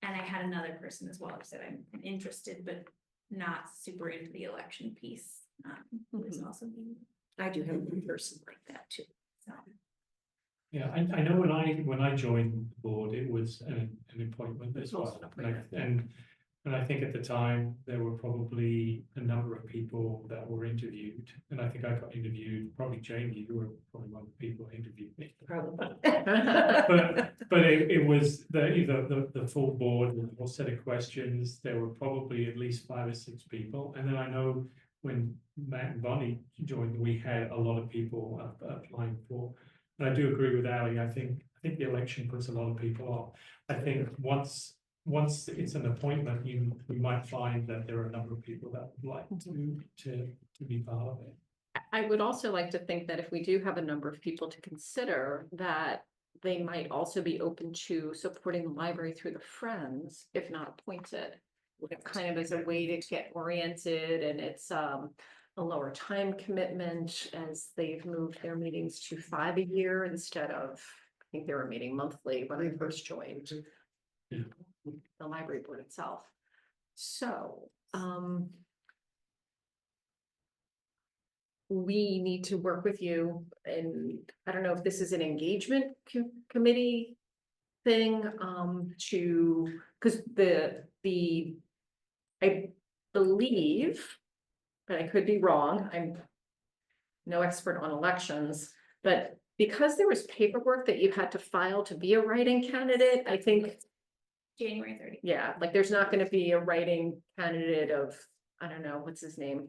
And I had another person as well who said, I'm interested, but not super into the election piece. Who is also being. I do have one person like that too. So. Yeah, I know when I joined the board, it was an appointment as Also well. an appointment. And I think at the time, there were probably a number of people that were interviewed. And I think I got interviewed, probably Janie, you were probably one of the people who interviewed me. Probably. But it was the full board with a whole set of questions. There were probably at least 5 or 6 people. And then I know when Matt and Bonnie joined, we had a lot of people applying for. And I do agree with Ali. I think the election puts a lot of people off. I think once it's an appointment, we might find that there are a number of people that would like to be part of it. I would also like to think that if we do have a number of people to consider, that they might also be open to supporting the library through the Friends, if not appointed. Kind of as a way to get oriented, and it's a lower time commitment as they've moved their meetings to 5 a year instead of, I think they were meeting monthly when I first joined. Yeah. The library board itself. So, we need to work with you, and I don't know if this is an engagement committee thing, because I believe, but I could be wrong, I'm no expert on elections, but because there was paperwork that you had to file to be a writing candidate, I think. January 30th. Yeah, like there's not gonna be a writing candidate of, I don't know, what's his name?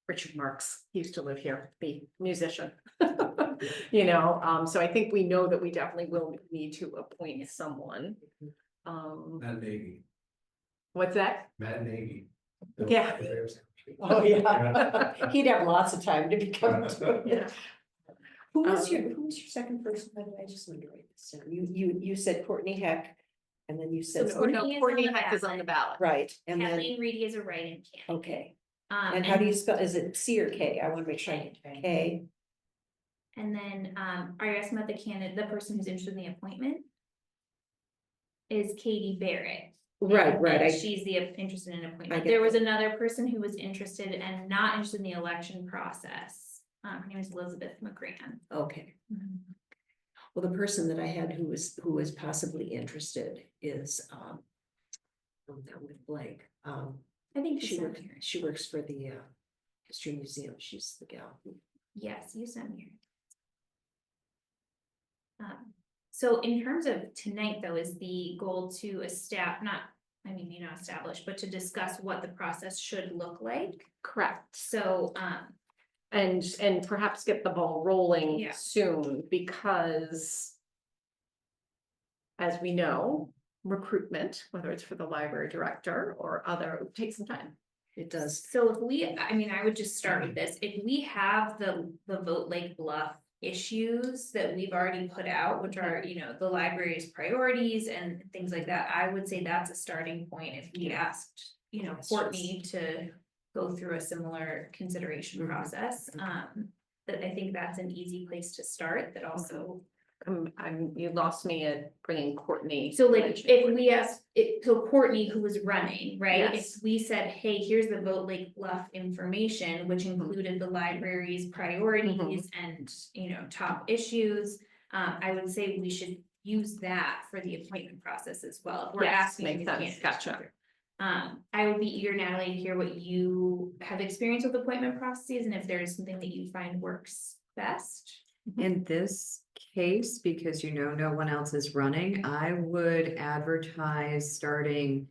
Richard Marks, he used to live here, the musician. So I think we know that we definitely will need to appoint someone. Matt Nagy. What's that? Matt Nagy. Yeah. Oh, yeah. He'd have lots of time to become. Yeah. Who was your second person, by the way? I just wanted to write this down. You said Courtney Heck, and then you said. So Courtney is on Courtney the Heck is on the ballot. Right, and then, Kathleen Reedy is a write-in candidate. okay, and how do you spell, is it C or K? I want to make sure I get K. And then, are you asking about the person who's interested in the appointment? Is Katie Barrett. Right, And she's interested in an appointment. get There was another person who was interested and not interested in the election process. Her name is Elizabeth McGran. Okay. Well, the person that I had who was possibly interested is, I'm down with Blake. I think She works for the History Museum. She's the gal. Yes, you sent me. So in terms of tonight, though, is the goal to establish, but to discuss what the process should look like. Correct. So, And perhaps get the ball rolling Yeah. soon, because as we know, recruitment, whether it's for the library director or other, takes some time. It does. so I would just start with this. If we have the Vote Lake Bluff issues that we've already put out, which are, the library's priorities and things like that, I would say that's a starting point. If we asked, Courtney to go through a similar consideration process, that I think that's an easy place to start, that also. You lost me at bringing Courtney. So like, if we asked, so Courtney, who was running, right? Yes. If we said, hey, here's the Vote Lake Bluff information, which included the library's priorities and, top issues. I would say we should use that for the appointment process as well. If we're Yes, asking. makes the sense. candidates Gotcha. to- I would be eager, Natalie, to hear what you have experienced with appointment processes and if there's something that you find works best. In this case, because no one else is running, I would advertise starting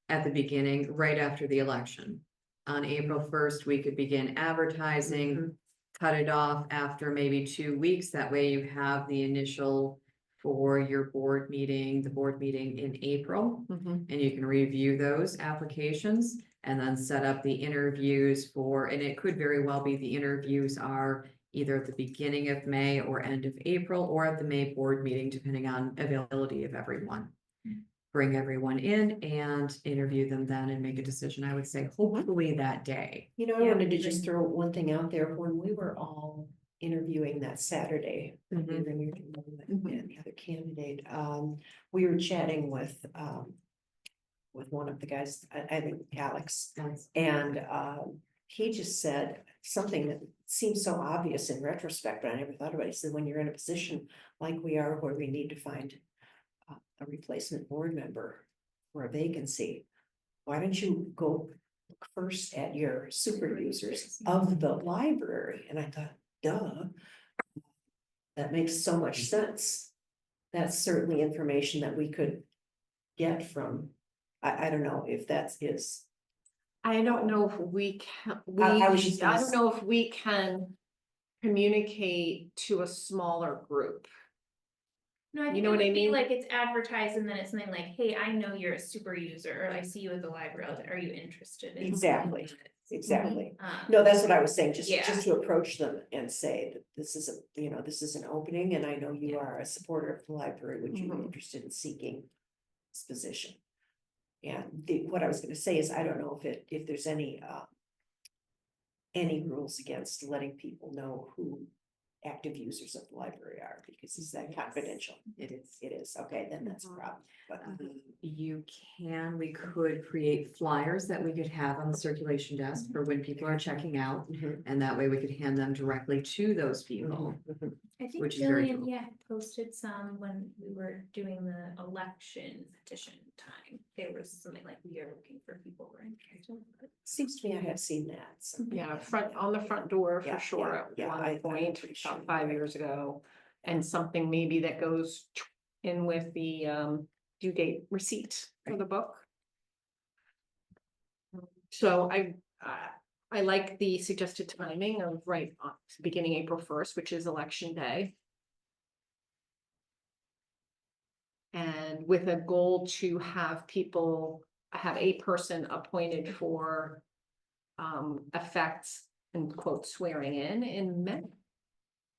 at the beginning, right after the election. On April 1st, we could begin advertising, cut it off after maybe 2 weeks. That way you have the initial for your board meeting, the board meeting in April, and you can review those applications and then set up the interviews and it could very well be the interviews are either at the beginning of May or end of April or at the May board meeting, depending on availability of everyone. Bring everyone in and interview them then and make a decision, I would say, hopefully that day. I wanted to just throw one thing out there. When we were all interviewing that Saturday, you and the other candidate, we were chatting with one of the guys, I think Alex, and he just said something that seems so obvious in retrospect, but I never thought about it. He said, when you're in a position like we are, where we need to find a replacement board member or a vacancy, why don't you go look first at your super users of the library? And I thought, duh, that makes so much sense. That's certainly information that we could get from, I don't know if that's his. I don't know if we can, I was just I gonna don't know if we can communicate to a smaller group. No, I You think know it what I would be mean? like it's advertised and then it's something like, hey, I know you're a super user, or I see you at the library, are you interested in? Exactly. Exactly. Um, No, that's what I was saying, just Yeah. to approach them and say that this is this is an opening, and I know you are a supporter of the library, would you be interested in seeking this position? And what I was gonna say is, I don't know if there's any rules against letting people know who active users of the library are, because is that confidential? It is, okay, then that's a problem, but. We could create flyers that we could have on the circulation desk for when people are checking out. And that way we could hand them directly to those people. I think Which is very Jillian, cool. posted some when we were doing the election petition time. There was something like, we are looking for people who are interested. Seems to me I have seen that. So. Yeah, on the front door Yeah, for sure. yeah, At I'm one point, pretty sure about you're 5 right. years ago. And something maybe that goes in with the due date receipt for the book. So I like the suggested timing of beginning April 1st, which is election day. And with a goal to have a person appointed for effects and quote swearing in May.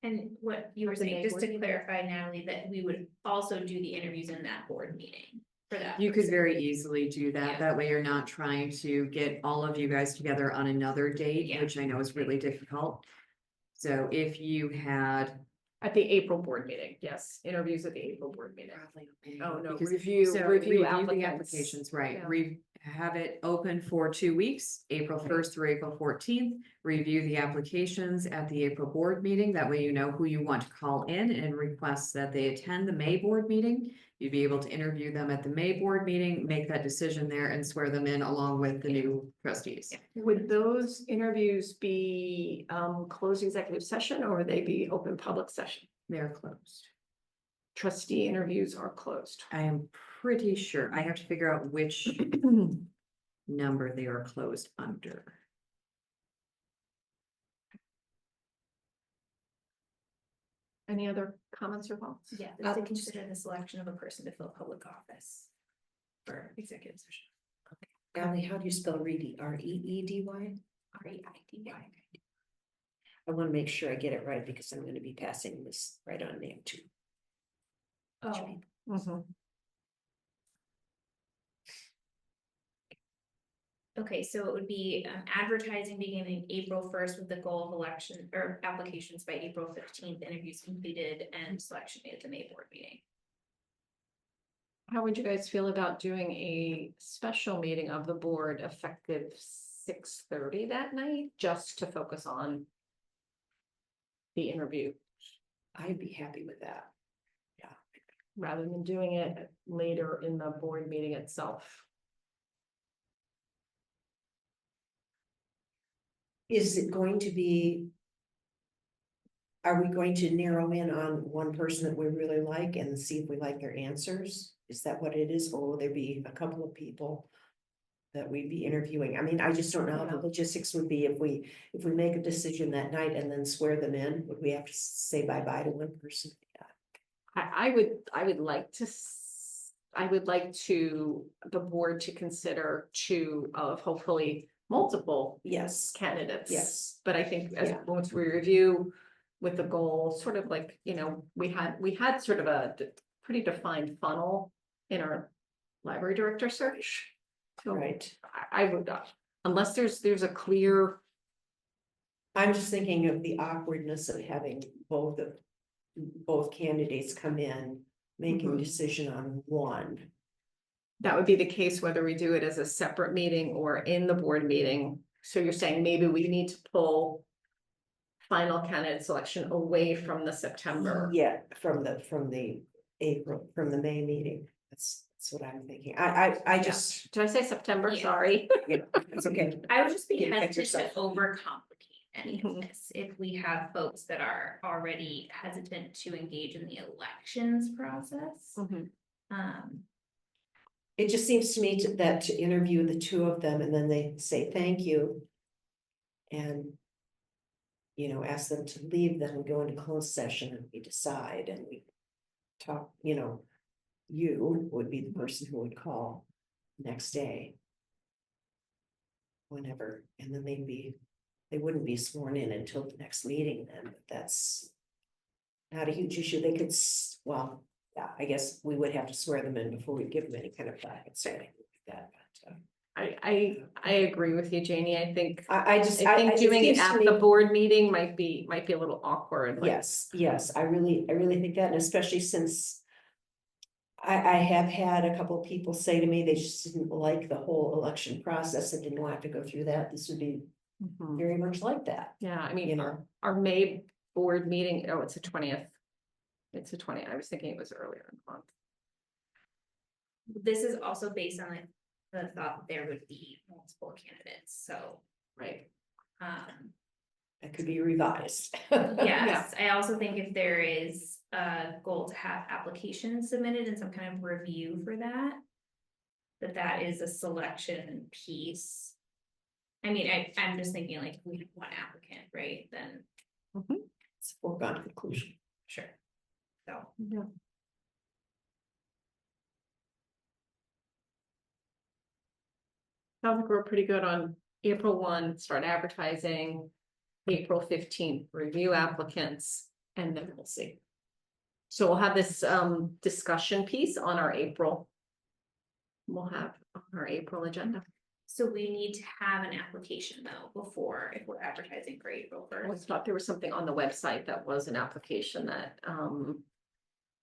And what you were Of the saying, May just board to meeting? clarify, Natalie, that we would also do the interviews in that board meeting for that. You could very easily do that. Yeah. That way you're not trying to get all of you guys together on another date, Yeah. which I know is really difficult. So if you had At the April board meeting, yes, interviews at the April board meeting. Oh, no, Because- review So the the applicants. applications, right, Yeah. have it open for 2 weeks, April 1st through April 14th. Review the applications at the April board meeting, that way you know who you want to call in and request that they attend the May board meeting. You'd be able to interview them at the May board meeting, make that decision there and swear them in along with the new trustees. Would those interviews be closed executive session or would they be open public session? They're closed. Trustee interviews are closed. I am pretty sure, I have to figure out which number they are closed under. Any other comments or thoughts? Yeah, to consider the selection of a person to fill public office for executive session. Natalie, how do you spell Reedy? R-E-E-D-Y? REIDY. I want to make sure I get it right because I'm going to be passing this right on name too. Oh, Mhm. okay, so it would be advertising beginning April 1st with the goal of election or applications by April 15th, interviews completed and selection made at the May board meeting. How would you guys feel about doing a special meeting of the board effective 6:30 that night, just to focus on the interview, I'd be happy with that. rather than doing it later in the board meeting itself? Is it going to be? Are we going to narrow in on one person that we really like and see if we like their answers? Is that what it is, or will there be a couple of people that we'd be interviewing? I mean, I just don't know how the logistics would be if we make a decision that night and then swear them in. Would we have to say bye-bye to one person? I would like to, the board to consider two of hopefully multiple Yes, candidates. yes. But I think as, Yeah. once we review with the goal, sort of like, we had sort of a pretty defined funnel in our library director search. So Right. I would, unless there's a clear, I'm just thinking of the awkwardness of having both candidates come in, making a Mhm. decision on one. that would be the case whether we do it as a separate meeting or in the board meeting. So you're saying maybe we need to pull final candidate selection away from the September. Yeah, from the May meeting. That's what I'm thinking. I just, Did I say September? Yeah. Sorry. it's okay. I would just be You can pick hesitant to yourself. overcomplicate any of Mhm. this if we have folks that are already hesitant to engage in the elections process. Mhm. It just seems to me that to interview the two of them and then they say thank you. And. Ask them to leave, then we go into closed session and we decide and we talk, you would be the person who would call next day. Whenever, and then they wouldn't be sworn in until the next meeting then, but that's. Not a huge issue, they could, well, yeah, I guess we would have to swear them in before we give them any kind of brackets or anything like that, but. I agree with you, Janie. I think I just. think doing it seems to at me- the board meeting might be a little awkward. like- Yes, I really think that, and especially since. I have had a couple of people say to me, they just didn't like the whole election process and didn't want to go through that. This would be Mhm. very much like that, Yeah, I you mean, know. our May board meeting, oh, it's the 20th. It's the 20th. I was thinking it was earlier in the month. This is also based on the thought that there would be multiple candidates, so. Right. That could be revised. Yes, I also think if there is a goal to have applications submitted and some kind of review for that. That is a selection piece. I mean, I'm just thinking like, if we have one applicant, right, then It's a foregone conclusion. sure. So, Yeah. Sounds like we're pretty good on April 1, start advertising. April 15th, review applicants, and then we'll see. So we'll have this discussion piece on our April. We'll have on our April agenda. So we need to have an application though, before, if we're advertising for April I always first. thought there was something on the website that was an application that,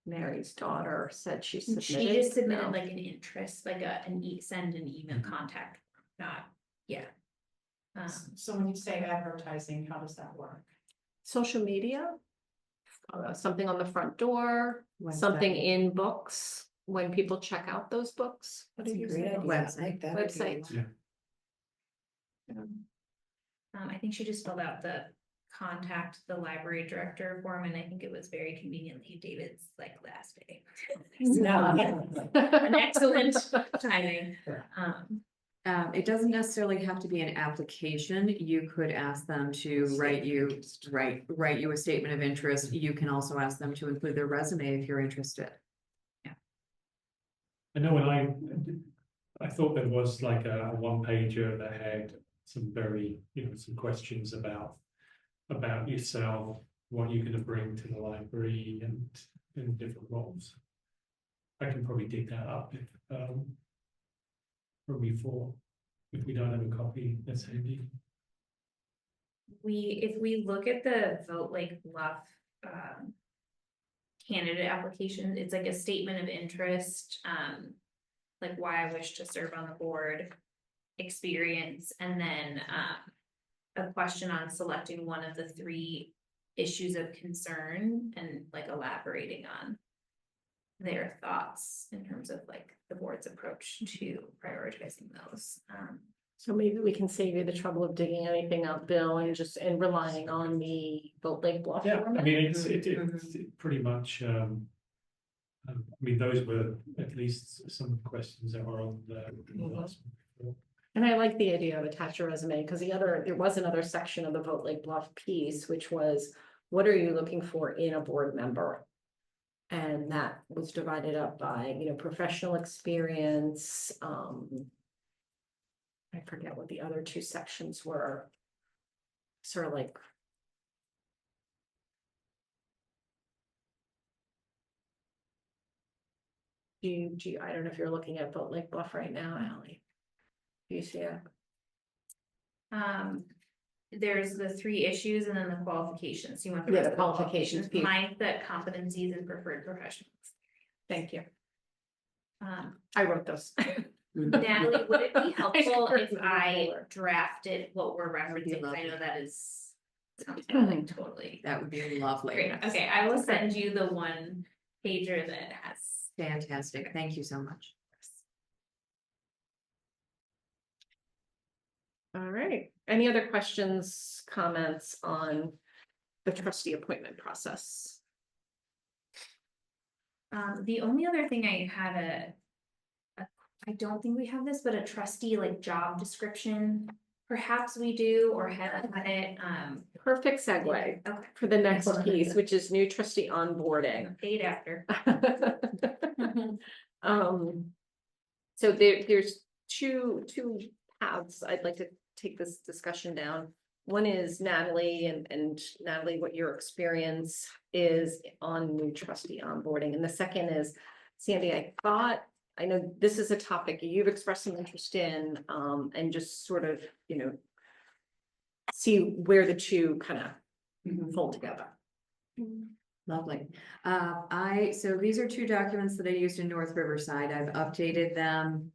Mary's daughter said she submitted. She just submitted No. like an interest, like send an email contact, not, yeah. So when you say advertising, how does that work? Social media, something on the front door, something in books, when people check out those books. What did you say? Website. That would be a Website. lot. I think she just filled out the contact the library director form, and I think it was very conveniently David's like last day. An excellent timing. It doesn't necessarily have to be an application. You could ask them to write you a statement of interest. You can also ask them to include their resume if you're interested. I know when I thought there was like a one pager that had some very, some questions about yourself, what you're gonna bring to the library and different roles. I can probably dig that up if, from before, if we don't have a copy, that's handy. If we look at the Vote Like Bluff candidate application, it's like a statement of interest, like why I wish to serve on the board, experience, and then a question on selecting one of the 3 issues of concern and like elaborating on their thoughts in terms of like the board's approach to prioritizing those. So maybe we can save you the trouble of digging anything up, Bill, and relying on the Vote Lake Bluff. Yeah, I format. mean, it's pretty much, I mean, those were at least some of the questions that were on the last one before. And I like the idea of attach a resume, because there was another section of the Vote Lake Bluff piece, which was, what are you looking for in a board member? And that was divided up by, professional experience, I forget what the other 2 sections were. Sort of like. I don't know if you're looking at Vote Lake Bluff right now, Ally. Do you see it? There's the 3 issues and then the qualifications. You want the Yeah, rest the of the qualifications piece. Mine's the competencies and preferred professionals. Thank you. I wrote those. Natalie, would it be helpful if couldn't I remember. drafted what we're would be referencing? I lovely. know that is sounds like totally That would be lovely. great. Okay, I will send you the one pager that has. Fantastic. Thank you so much. All right. Any other questions, comments on the trustee appointment process? The only other thing I had I don't think we have this, but a trustee like job description. Perhaps we do or haven't had it. Perfect segue Okay, for the next piece, which is new trustee onboarding. paid after. So there's two paths I'd like to take this discussion down. One is Natalie and Natalie, what your experience is on new trustee onboarding. And the second is Sandy, I know this is a topic you've expressed some interest in, and just sort of, see where the 2 kind of fold together. Lovely. So these are 2 documents that I used in North Riverside. I've updated them,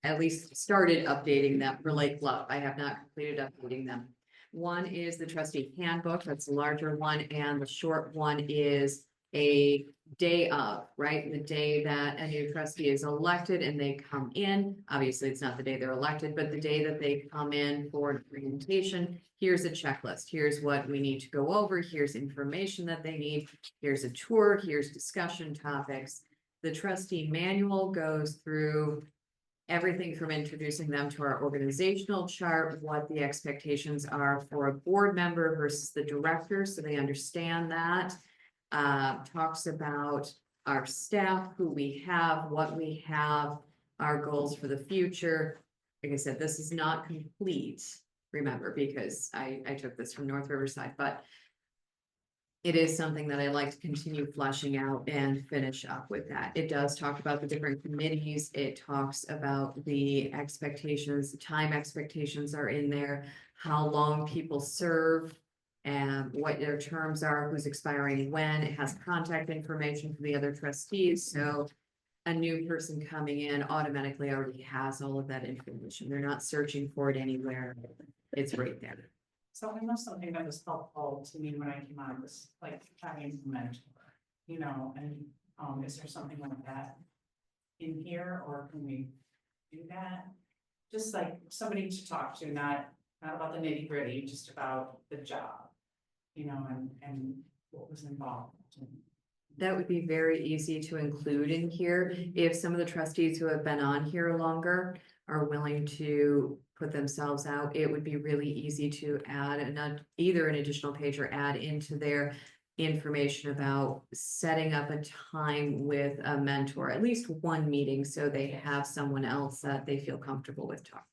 at least started updating them for Lake Bluff. I have not completed updating them. One is the trustee handbook, that's the larger one, and the short one is a day of, right? The day that a new trustee is elected and they come in. Obviously, it's not the day they're elected, but the day that they come in for an orientation. Here's a checklist. Here's what we need to go over. Here's information that they need. Here's a tour. Here's discussion topics. The trustee manual goes through everything from introducing them to our organizational chart, what the expectations are for a board member versus the director, so they understand that. Talks about our staff, who we have, what we have, our goals for the future. Like I said, this is not complete, remember, because I took this from North Riverside, but it is something that I like to continue fleshing out and finish up with that. It does talk about the different committees. It talks about the expectations, time expectations are in there, how long people serve, and what their terms are, who's expiring when. It has contact information for the other trustees, so a new person coming in automatically already has all of that information. They're not searching for it anywhere. It's right there. So I know something that was helpful to me when I came on was like having a mentor, you know, and is there something like that in here, or can we do that? Just like somebody to talk to, not about the nitty gritty, just about the job, you know, and what was involved. That would be very easy to include in here. If some of the trustees who have been on here longer are willing to put themselves out, it would be really easy to add either an additional page or add into their information about setting up a time with a mentor, at least one meeting, so they have someone else that they feel comfortable with talking.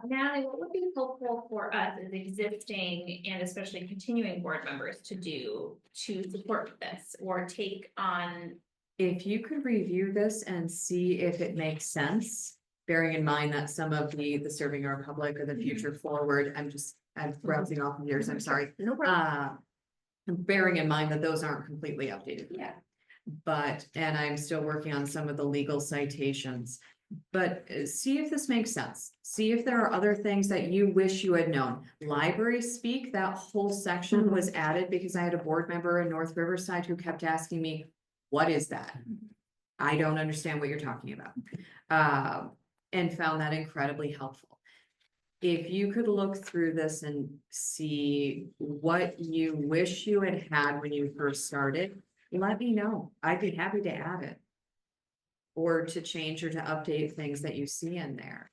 Natalie, what would be helpful for us as existing and especially continuing board members to do to support this or take on? If you could review this and see if it makes sense, bearing in mind that some of the serving our public or the future forward, I'm browsing off of yours, I'm sorry. No problem. Bearing in mind that those aren't completely updated. Yeah. And I'm still working on some of the legal citations. But see if this makes sense. See if there are other things that you wish you had known. Library speak, that whole section was added because I had a board member in North Riverside who kept asking me, what is that? I don't understand what you're talking about. And found that incredibly helpful. If you could look through this and see what you wish you had had when you first started, let me know. I'd be happy to add it. Or to change or to update things that you see in there.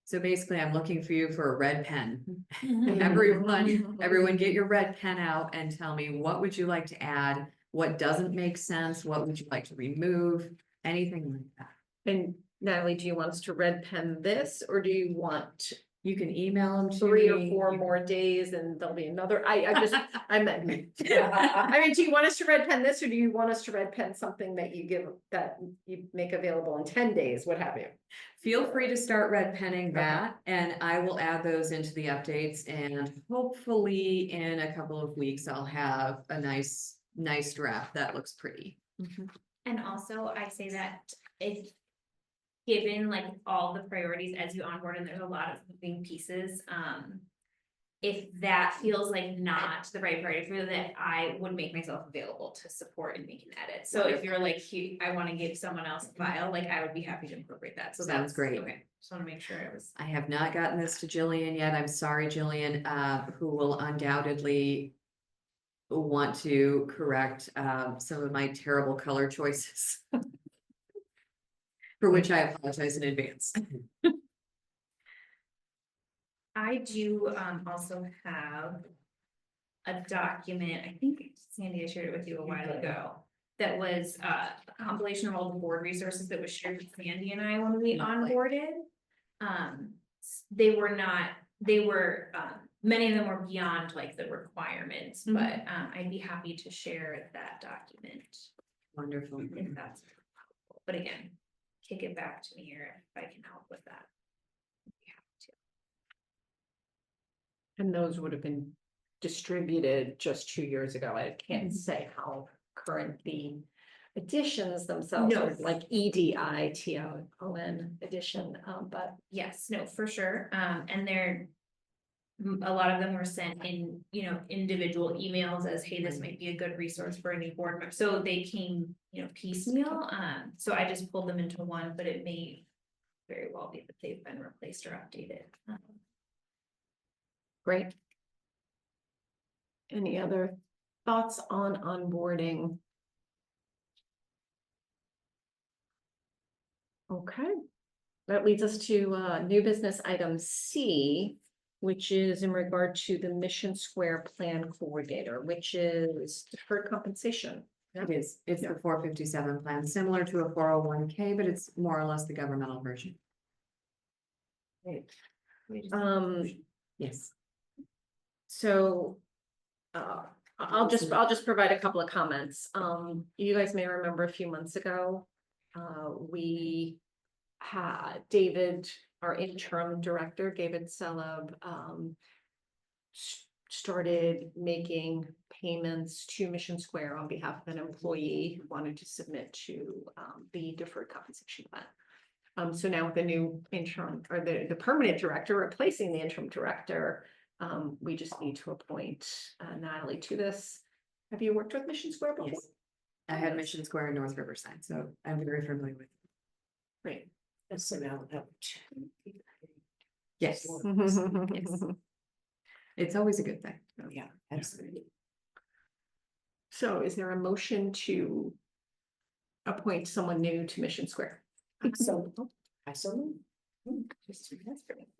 So basically, I'm looking for you for a red pen. Everyone get your red pen out and tell me, what would you like to add? What doesn't make sense? What would you like to remove? Anything like that. And Natalie, do you want us to red pen this, or do you want You can email them to 3 or me. 4 more days and there'll be another, I meant. I mean, do you want us to red pen this, or do you want us to red pen something that you make available in 10 days, what have you? Feel free to start red penning that, and I will add those into the updates, and hopefully in a couple of weeks, I'll have a nice draft that looks pretty. And also I say that if given like all the priorities as you onboard, and there's a lot of moving pieces, if that feels like not the right priority for you, that I would make myself available to support and make an edit. So if you're like, I want to give someone else a file, like I would be happy to incorporate that. So Sounds that's great. Okay, just want to make sure it was. I have not gotten this to Jillian yet. I'm sorry, Jillian, who will undoubtedly want to correct some of my terrible color choices. For which I apologize in advance. I do also have a document, I think Sandy, I shared it with you a while ago, that was a compilation of all the board resources that was shared with Sandy and I when we onboarded. Many of them were beyond like the requirements, but I'd be happy to share that document. Wonderful. If that's helpful. But again, kick it back to me, or if I can help with that. I'd be happy to. And those would have been distributed just 2 years ago. I can't say how current the editions themselves No. are, like EDITON edition, but Yes, no, for sure. And a lot of them were sent in, individual emails as, hey, this might be a good resource for any board member. So they came, piecemeal. So I just pulled them into one, but it may very well be that they've been replaced or updated. great. Any other thoughts on onboarding? Okay, that leads us to new business item C, which is in regard to the Mission Square Plan Coordinator, which is deferred compensation. It is, it's Yeah. the 457 plan, similar to a 401k, but it's more or less the governmental version. Yes. So, I'll just provide a couple of comments. You guys may remember a few months ago, we had David, our interim director, David Celeb, started making payments to Mission Square on behalf of an employee who wanted to submit to, the deferred compensation plan. So now with the new interim or the permanent director replacing the interim director, we just need to appoint Natalie to this. Have you worked with Mission Square before? Yes. I had Mission Square in North Riverside, so I'm very familiar with it. Great. So now that. Yes. Yes. It's always a good thing. Oh, yeah, absolutely. So is there a motion to appoint someone new to Mission Square? So, I so. Can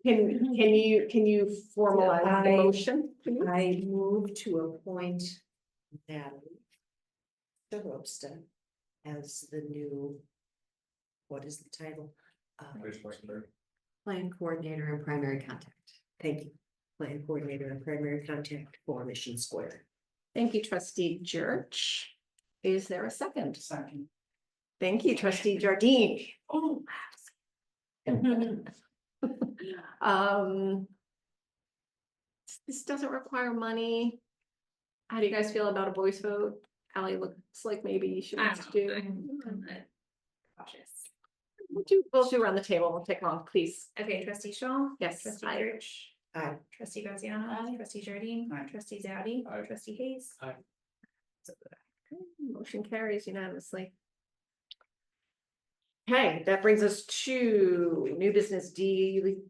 you formalize the I- motion? I move to appoint Natalie Starosta as the new, what is the title? Plan coordinator and primary contact. Thank you, plan coordinator and primary contact for Mission Square. Thank you, trustee Jerch. Is there a second? Second. Thank you, trustee Jardine. Oh. This doesn't require money. How do you guys feel about a voice vote? Ally looks like maybe she wants to do. I'm cautious. We'll do around the table. We'll take long, please. Okay, trustee Shaul. Yes. Trustee Aye. Jerch. Aye. Trustee Graziano. Trustee Jardine. Aye. Trustee Zaute. Aye. Trustee Hayes. Aye. Okay, motion carries unanimously. Okay, that brings us to new business D.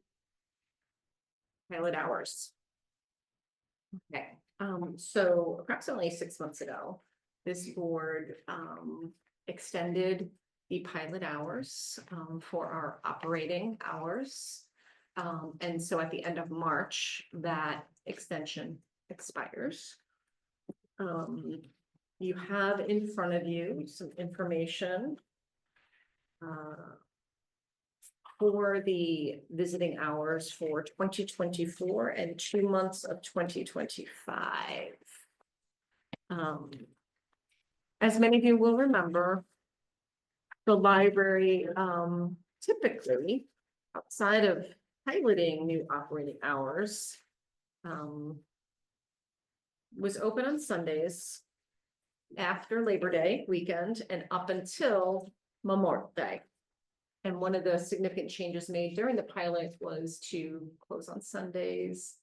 Pilot hours. Okay, so approximately 6 months ago, this board extended the pilot hours for our operating hours. And so at the end of March, that extension expires. You have in front of you some information for the visiting hours for 2024 and 2 months of 2025. As many of you will remember, the library typically, outside of piloting new operating hours, was open on Sundays after Labor Day weekend and up until Memorial Day. And one of the significant changes made during the pilot was to close on Sundays,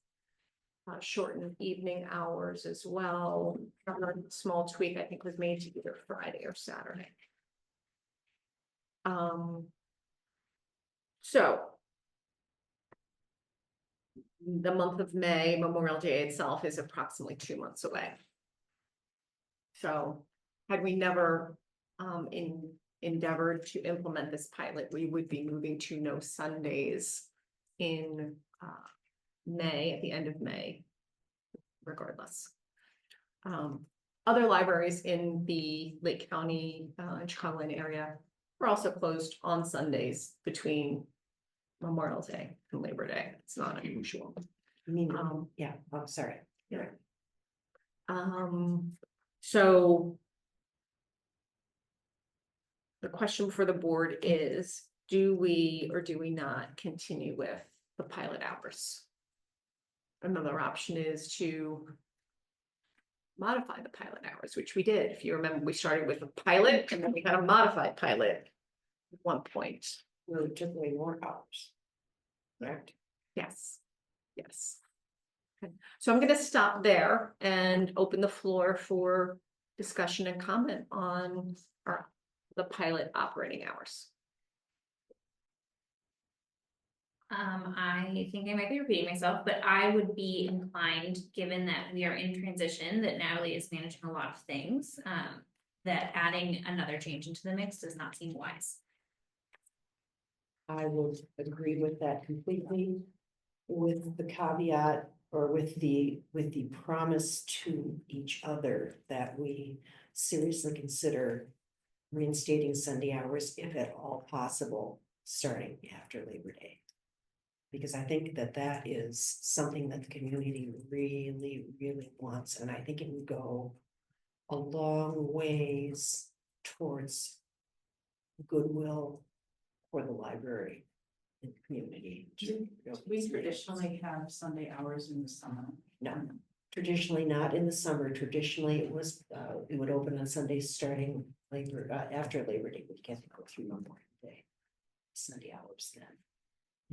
shorten evening hours as well. Another small tweak, I think, was made to either Friday or Saturday. So the month of May, Memorial Day itself is approximately 2 months away. So had we never endeavored to implement this pilot, we would be moving to no Sundays in May, at the end of May, regardless. Other libraries in the Lake County and Chicagoland area were also closed on Sundays between Memorial Day and Labor Day. It's not unusual. I mean, yeah, oh, sorry. Yeah. So the question for the board is, do we or do we not continue with the pilot hours? Another option is to modify the pilot hours, which we did. If you remember, we started with a pilot and then we had a modified pilot at one point. We took away more hours. Correct. Yes, yes. Okay. So I'm gonna stop there and open the floor for discussion and comment on the pilot operating hours. I think I might be repeating myself, but I would be inclined, given that we are in transition, that Natalie is managing a lot of things, that adding another change into the mix does not seem wise. I would agree with that completely. With the caveat or with the promise to each other that we seriously consider reinstating Sunday hours if at all possible, starting after Labor Day. Because I think that that is something that the community really, really wants, and I think it would go a long ways towards goodwill for the library and the community. We traditionally have Sunday hours in the summer. No, traditionally not in the summer. Traditionally, it was, it would open on Sundays starting after Labor Day weekend and go through Memorial Day. Sunday hours then.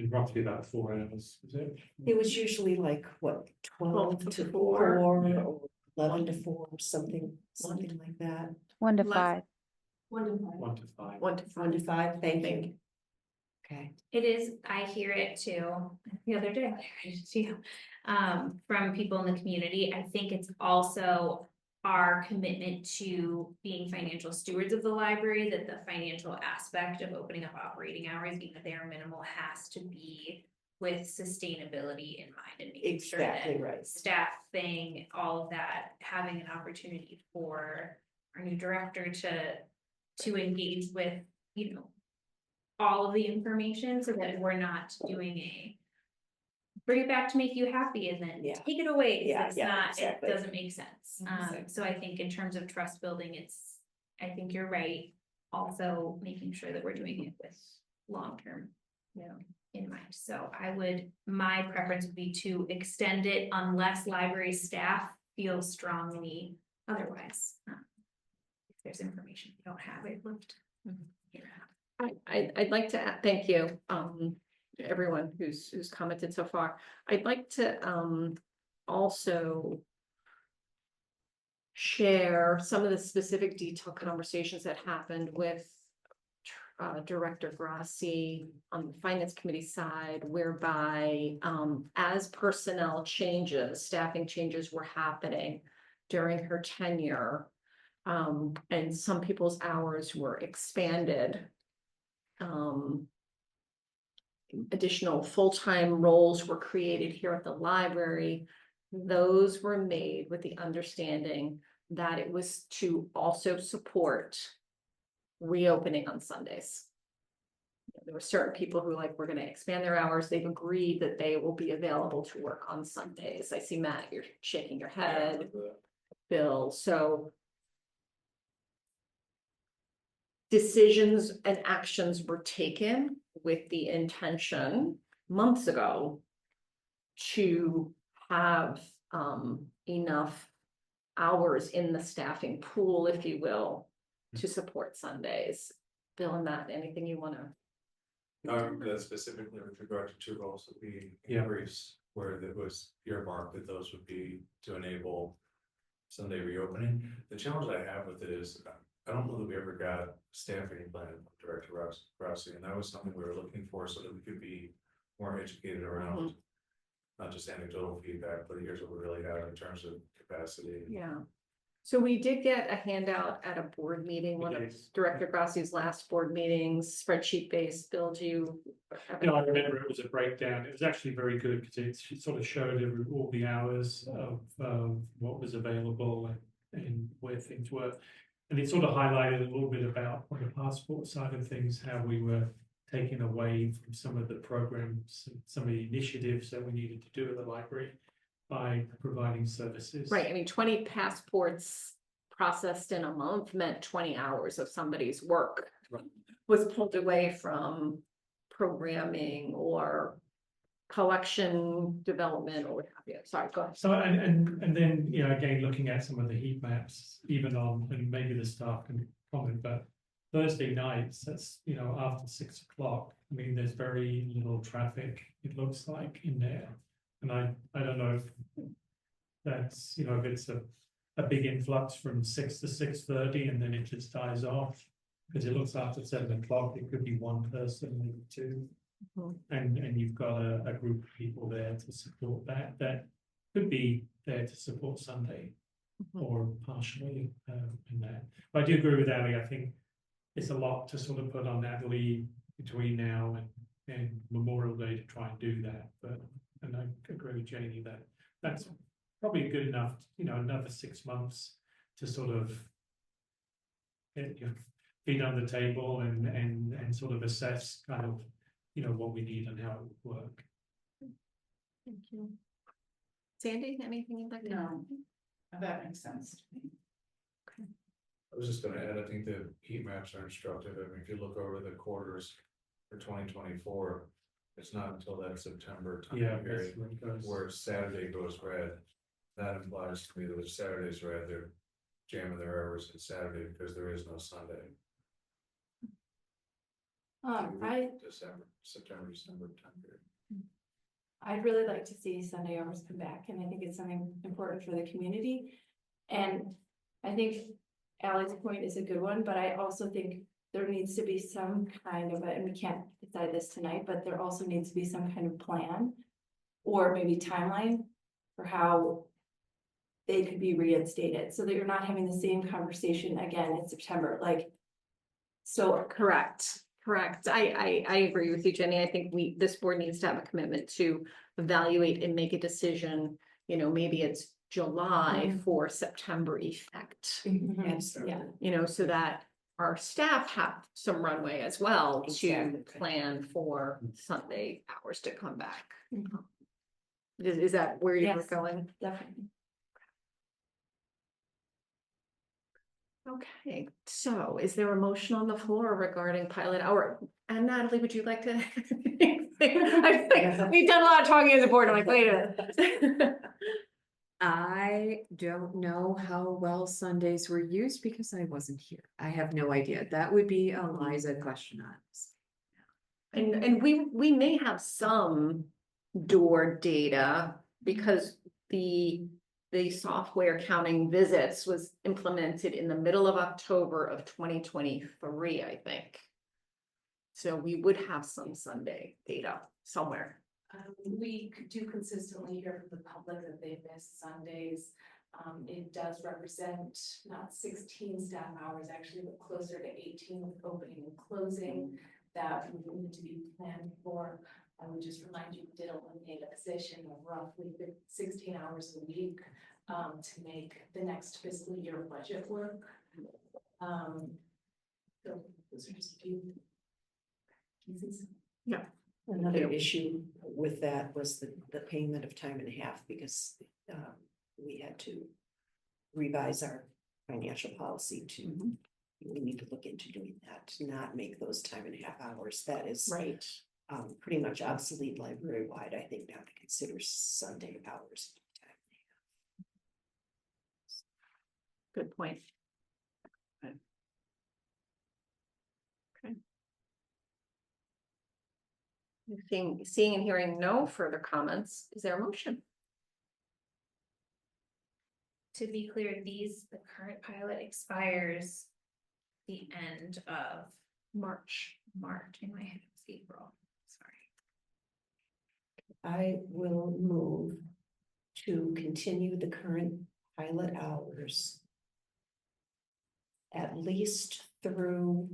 Roughly about 4 hours, was it? It was usually like, what, 12 12 to to 4 4. or 11 to 4, something like that. 1 to Let's- 5. 1 to 5. 1 to 5. 1 to 1 to 5, thank Thank you. Okay. It is, I hear it too, the other day, I heard it too, from people in the community. I think it's also our commitment to being financial stewards of the library, that the financial aspect of opening up operating hours, even if they are minimal, has to be with sustainability in mind and making sure that Exactly right. staffing, all of that, having an opportunity for our new director to engage with, you know, all of the information so that we're not doing a bring it back to make you happy and then Yeah. take it away. Yeah, It's yeah, not, exactly. it doesn't make sense. So I think in terms of trust building, I think you're right. Also making sure that we're doing it with long-term, you know, in mind. So my preference would be to extend it unless library staff feel strongly otherwise. If there's information you don't have, I'd love to hear that. I'd like to thank you, to everyone who's commented so far. I'd like to, also share some of the specific detailed conversations that happened with Director Grassi on the Finance Committee side, whereby, as personnel changes, staffing changes were happening during her tenure, and some people's hours were expanded. Additional full-time roles were created here at the library. Those were made with the understanding that it was to also support reopening on Sundays. There were certain people who we're going to expand their hours. They've agreed that they will be available to work on Sundays. I see Matt, you're shaking your head, Bill, so decisions and actions were taken with the intention months ago to have enough hours in the staffing pool, if you will, to support Sundays. Bill and Matt, anything you want to? That specifically with regard to 2 roles that we increased, where it was earmarked that those would be to enable Sunday reopening. The challenge I have with it is, I don't know that we ever got staffing plan from Director Rossi, and that was something we were looking for so that we could be more educated around not just anecdotal feedback, but here's what we really have in terms of capacity. Yeah. So we did get a handout at a board meeting, one of Director Grossi's last board meetings, spreadsheet based. Bill, do you? No, I remember it was a breakdown. It was actually very good because it sort of showed all the hours of what was available and where things were. And it sort of highlighted a little bit about on the passport side of things, how we were taking away from some of the programs, some of the initiatives that we needed to do at the library by providing services. Right, I mean, 20 passports processed in a month meant 20 hours of somebody's work was pulled away from programming or collection development or what have you. Sorry, go ahead. So and then, you know, again, looking at some of the heat maps, even on, and maybe the staff can comment, but Thursday nights, that's, you know, after 6 o'clock, I mean, there's very little traffic, it looks like, in there. And I don't know if that's, you know, if it's a big influx from 6 to 6:30 and then it just dies off. Because it looks after 7 o'clock, it could be 1 person, maybe 2. And you've got a group of people there to support that could be there to support Sunday or partially in that. But I do agree with Ali. I think it's a lot to sort of put on Natalie between now and Memorial Day to try and do that, but, and I agree with Janie that that's probably good enough, another 6 months to sort of get your feet on the table and sort of assess kind of, what we need and how it would work. Thank you. Sandy, anything you'd like to add? No, that makes sense to me. I was just gonna add, I think the heat maps are instructive. I mean, if you look over the quarters for 2024, it's not until that September time Yeah, period that's what it goes. where Saturday goes red. That implies to me that if Saturday's red, they're jamming their hours at Saturday because there is no Sunday. September, December time period. I'd really like to see Sunday hours come back, and I think it's something important for the community. And I think Ally's point is a good one, but I also think there needs to be some kind of, and we can't decide this tonight, but there also needs to be some kind of plan or maybe timeline for how they could be reinstated, so that you're not having the same conversation again in September, like. So Correct. I agree with you, Jenny. I think this board needs to have a commitment to evaluate and make a decision. Maybe it's July for September effect, Absolutely. so that our staff have some runway as well to Exactly. plan for Sunday hours to come back. Is that where you were Yes. going? definitely. Okay, so is there a motion on the floor regarding pilot hour? And Natalie, would you like to? We've done a lot of talking as a board. I'm like, wait a minute. I don't know how well Sundays were used because I wasn't here. I have no idea. That would be a Liza question on this. And we may have some door data because the software counting visits was implemented in the middle of October of 2023, I think. So we would have some Sunday data somewhere. We do consistently hear from the public that they miss Sundays. It does represent not 16 staff hours actually, but closer to 18 with opening and closing that would need to be planned for. I would just remind you, we did eliminate a position of roughly 16 hours a week to make the next fiscal year budget work. So those are just a few pieces. Another issue with that was the payment of time and a half, because we had to revise our financial policy to, we need to look into doing that, to not make those time and a half hours. That is Right. pretty much obsolete library wide, I think, now to consider Sunday hours. Good point. Okay. Seeing and hearing no further comments, is there a motion? To be clear, the current pilot expires the end of March, in my head, it's April, sorry. I will move to continue the current pilot hours at least through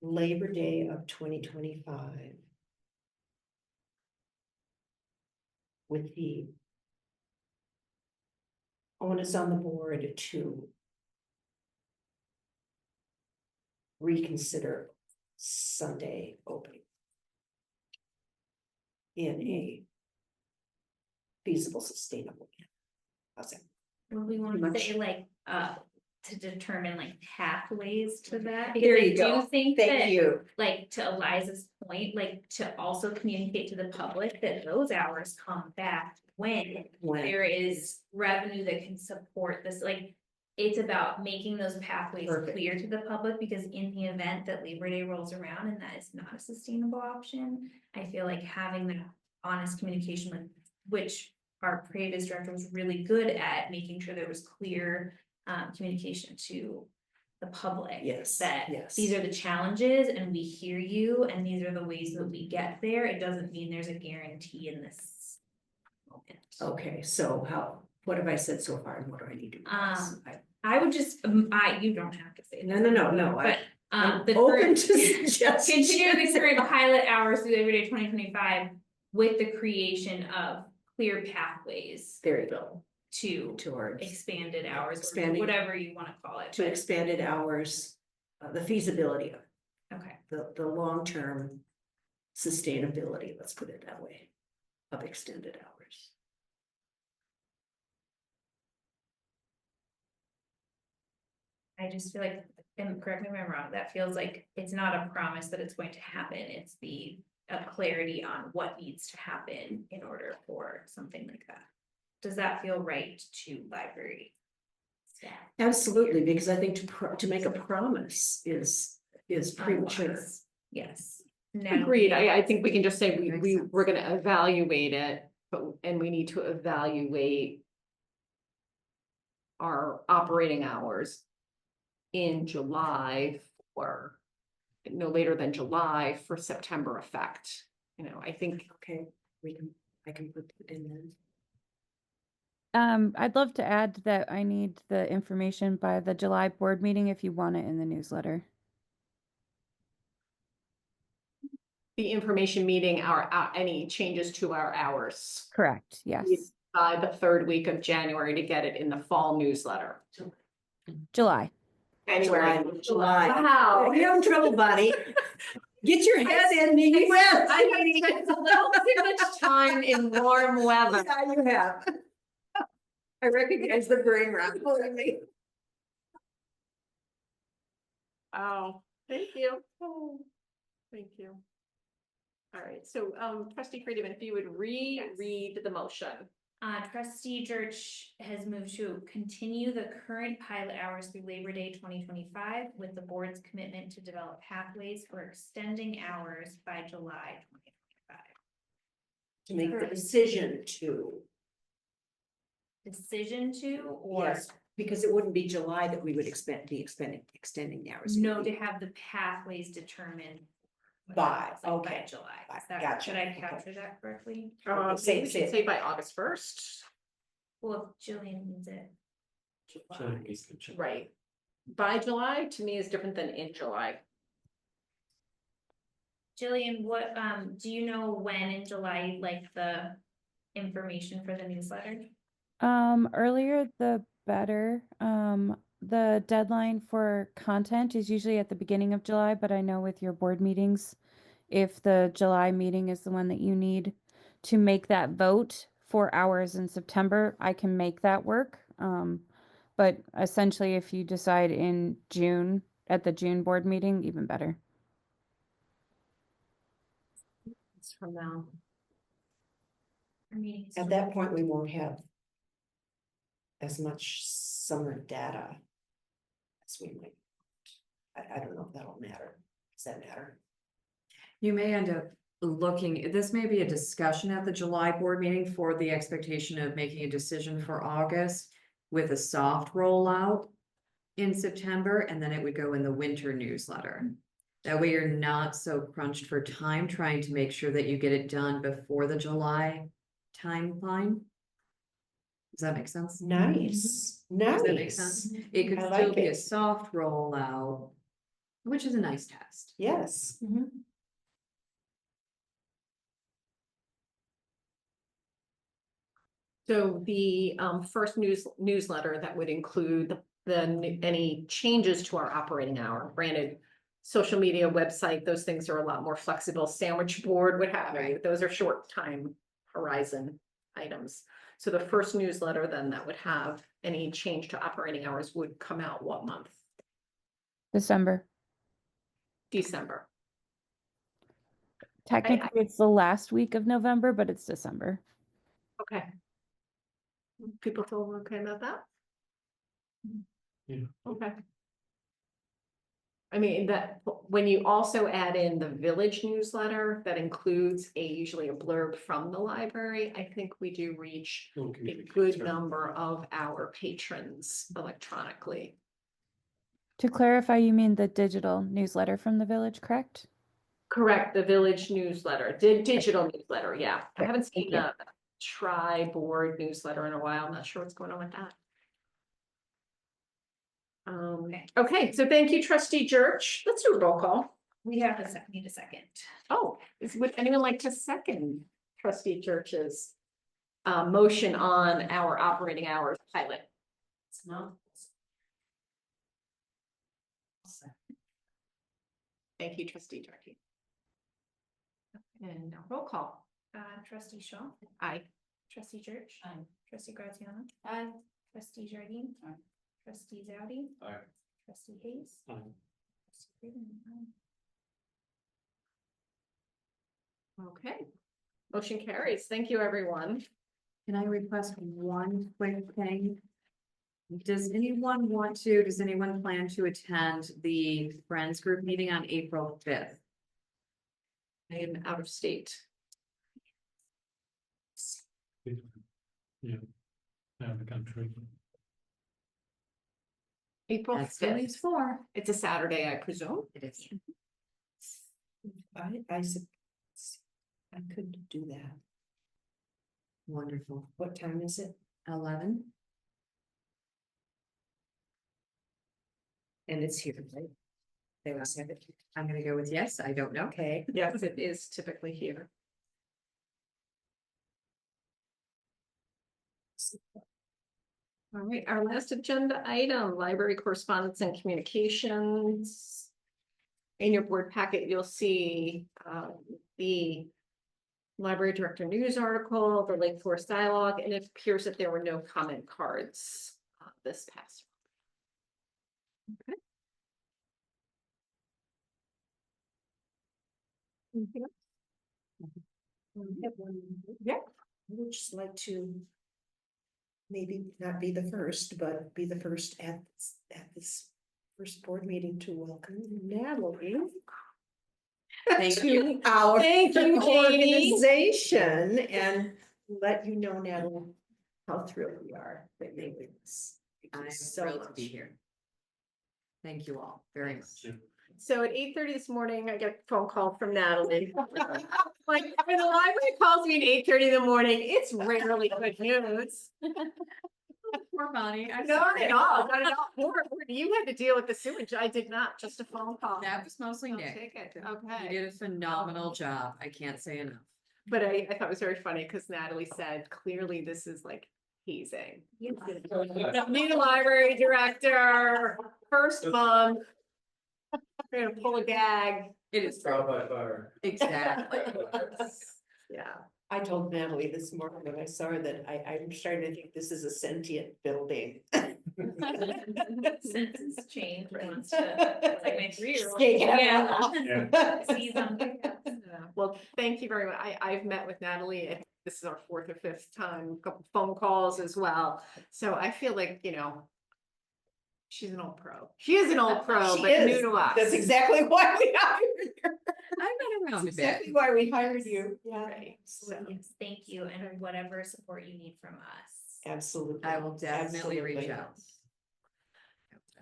Labor Day of 2025. With the onus on the board to reconsider Sunday opening in a feasible, sustainable manner. How's that? Well, we want to say to determine pathways to that. There Because you go. I do think Thank that, you. to Eliza's point, to also communicate to the public that those hours come back when When, there is revenue that can support this, it's about making those pathways Perfect. clear to the public, because in the event that Labor Day rolls around and that is not a sustainable option, I feel like having that honest communication with, which our previous director was really good at making sure there was clear communication to the public. Yes, That yes. these are the challenges and we hear you and these are the ways that we get there. It doesn't mean there's a guarantee in this moment. Okay, so what have I said so far and what do I need to do? I would just, you don't have to say. No, no, no, no, But I'm The open current, to suggestions. continue the current pilot hours through Labor Day 2025 with the creation of clear pathways There you go, to towards, expanded hours, or Expanding- whatever you want to call it. to but- expanded hours, the feasibility of Okay, the long-term sustainability, let's put it that way, of extended hours. I just feel like, and correct me if I'm wrong, that feels like it's not a promise that it's going to happen, it's the clarity on what needs to happen in order for something like that. Does that feel right to library staff? Absolutely, because I think to make a promise is premature. Unwise. Yes. Agreed. I think we can just say Makes we, sense. we're gonna evaluate it, and we need to evaluate our operating hours in July or no later than July for September effect. You know, I think Okay, I can put it in then. I'd love to add that I need the information by the July board meeting if you want it in the newsletter. the information meeting our, any changes to our hours Correct, yes. by the third week of January to get it in the fall newsletter. July. January. July. Wow. You're having trouble, buddy. Get your head in the US. I spent a little too much time in warm weather. Yeah, you have. I recognize the brain rot pulling me. Oh, thank you. Oh, thank you. All right, so trustee Friedeman, if you would reread the motion. Trustee Jerch has moved to continue the current pilot hours through Labor Day 2025 with the board's commitment to develop pathways for extending hours by July 2025. To make the decision to, Decision to, or yes, because it wouldn't be July that we would extending the hours. It would no, be to have the pathways determined By, by okay. July. By- Is that, gotcha, should I okay. capture that correctly? Say- We say should it. say by August 1st. Well, if Jillian needs it. So it'd be good. Right. By July to me is different than in July. Jillian, what, do you know when in July you'd like the information for the newsletter? Earlier the better. The deadline for content is usually at the beginning of July, but I know with your board meetings, if the July meeting is the one that you need to make that vote for hours in September, I can make that work. But essentially, if you decide in June, at the June board meeting, even better. It's from now. Our meetings. At that point, we won't have as much summer data as we might. I don't know if that'll matter. Does that matter? You may end up looking, this may be a discussion at the July board meeting for the expectation of making a decision for August with a soft rollout in September, and then it would go in the winter newsletter. That way you're not so crunched for time trying to make sure that you get it done before the July timeline. Does that make sense? Nice, Does that make sense? nice. It could I still like be a it. soft rollout, which is a nice test. Yes. So the first newsletter that would include any changes to our operating hour, granted. Social media, website, those things are a lot more flexible, sandwich board, what have you, those are short time horizon items. So the first newsletter then that would have any change to operating hours would come out what month? December. December. Technically, it's the last week of November, but it's December. Okay. People feel okay about that? Yeah. Okay. I mean, that, when you also add in the village newsletter, that includes usually a blurb from the library, I think we do reach All a communications, good right? number of our patrons electronically. To clarify, you mean the digital newsletter from the village, correct? Correct, the village newsletter, digital newsletter, yeah. I Okay, haven't thank seen you. a tri-board newsletter in a while, I'm not sure what's going on with that. Okay, so thank you, trustee Jerch. Let's do a roll call. We have a need a second. Oh, would anyone like to second trustee Jerch's motion on our operating hours pilot? It's not. Thank you, trustee Jarvi. And now roll call. Trustee Shaul, Aye. trustee Jerch. Aye. Trustee Graziano, Aye. trustee Jardine. Aye. Trustee Zaute, Aye. trustee Hayes. Aye. Trustee Friedeman, aye. Okay. Motion carries. Thank you, everyone. Can I request one quick thing? Does anyone plan to attend the Friends Group meeting on April 5th? I am out of state. Yeah. Out of the country. April That's what 5th. it's for. It's a Saturday, I presume. It is. I could do that. Wonderful. What time is it? 11. And it's here, right? They always have it. I'm gonna go with yes. I don't know. Okay. Yes, it is typically here. All right, our last agenda item, library correspondence and communications. In your board packet, you'll see the library director news article, the Lake Forest dialogue, and it appears that there were no comment cards this past. Okay. Anything else? We have one. Yeah. I would just like to maybe not be the first, but be the first at this first board meeting to welcome Natalie. Thank you. To our Thank you, Janie. organization and let you know, Natalie, how thrilled we are that you're with us. Thank you I'm so thrilled to much. be here. Thank you all very much. So at 8:30 this morning, I get a phone call from Natalie. Like, when the library calls me at 8:30 in the morning, it's rarely good news. Poor Bonnie. I'm Not sorry. at all, not at all. You had to deal with the sewage. I did not, just a phone call. That was mostly I'll Nick. take it. You Okay. did a phenomenal job. I can't say enough. But I thought it was very funny because Natalie said, clearly this is like hazing. New library director, first month. We're gonna pull a gag. It is. Trial by fire. Exactly. Yeah. I told Natalie this morning when I saw her that I'm starting to think this is a sentient building. Census change wants to, like my 3-year-old. Shake it Yeah. Sees them. Well, thank you very much. I've met with Natalie, and this is our 4th or 5th time, a couple phone calls as well. So I feel like, she's an old pro. She is an old pro, She but is. new to us. That's exactly why we hired her. I've been around a That's bit. exactly why we hired you. Yeah. Right, so. Yes, thank you, and whatever support you need from us. Absolutely. I will definitely reach Absolutely.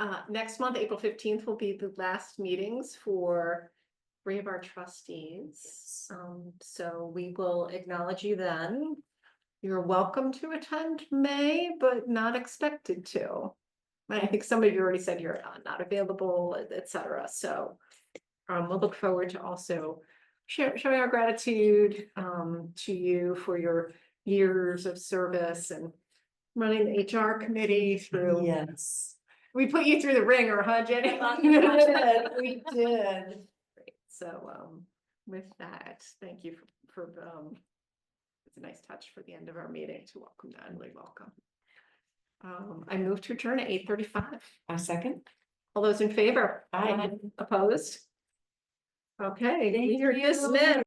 out. Next month, April 15th will be the last meetings for 3 of our trustees. So we will acknowledge you then. You're welcome to attend May, but not expected to. I think some of you already said you're not available, etc. So we'll look forward to also showing our gratitude to you for your years of service and running the HR committee through. Yes. We put you through the ringer, huh, Jenny? We did. Great. So with that, thank you for it's a nice touch for the end of our meeting to welcome Natalie. Welcome. I move to adjourn at 8:35. A second. All those in favor? Aye. Opposed? Okay, you're dismissed.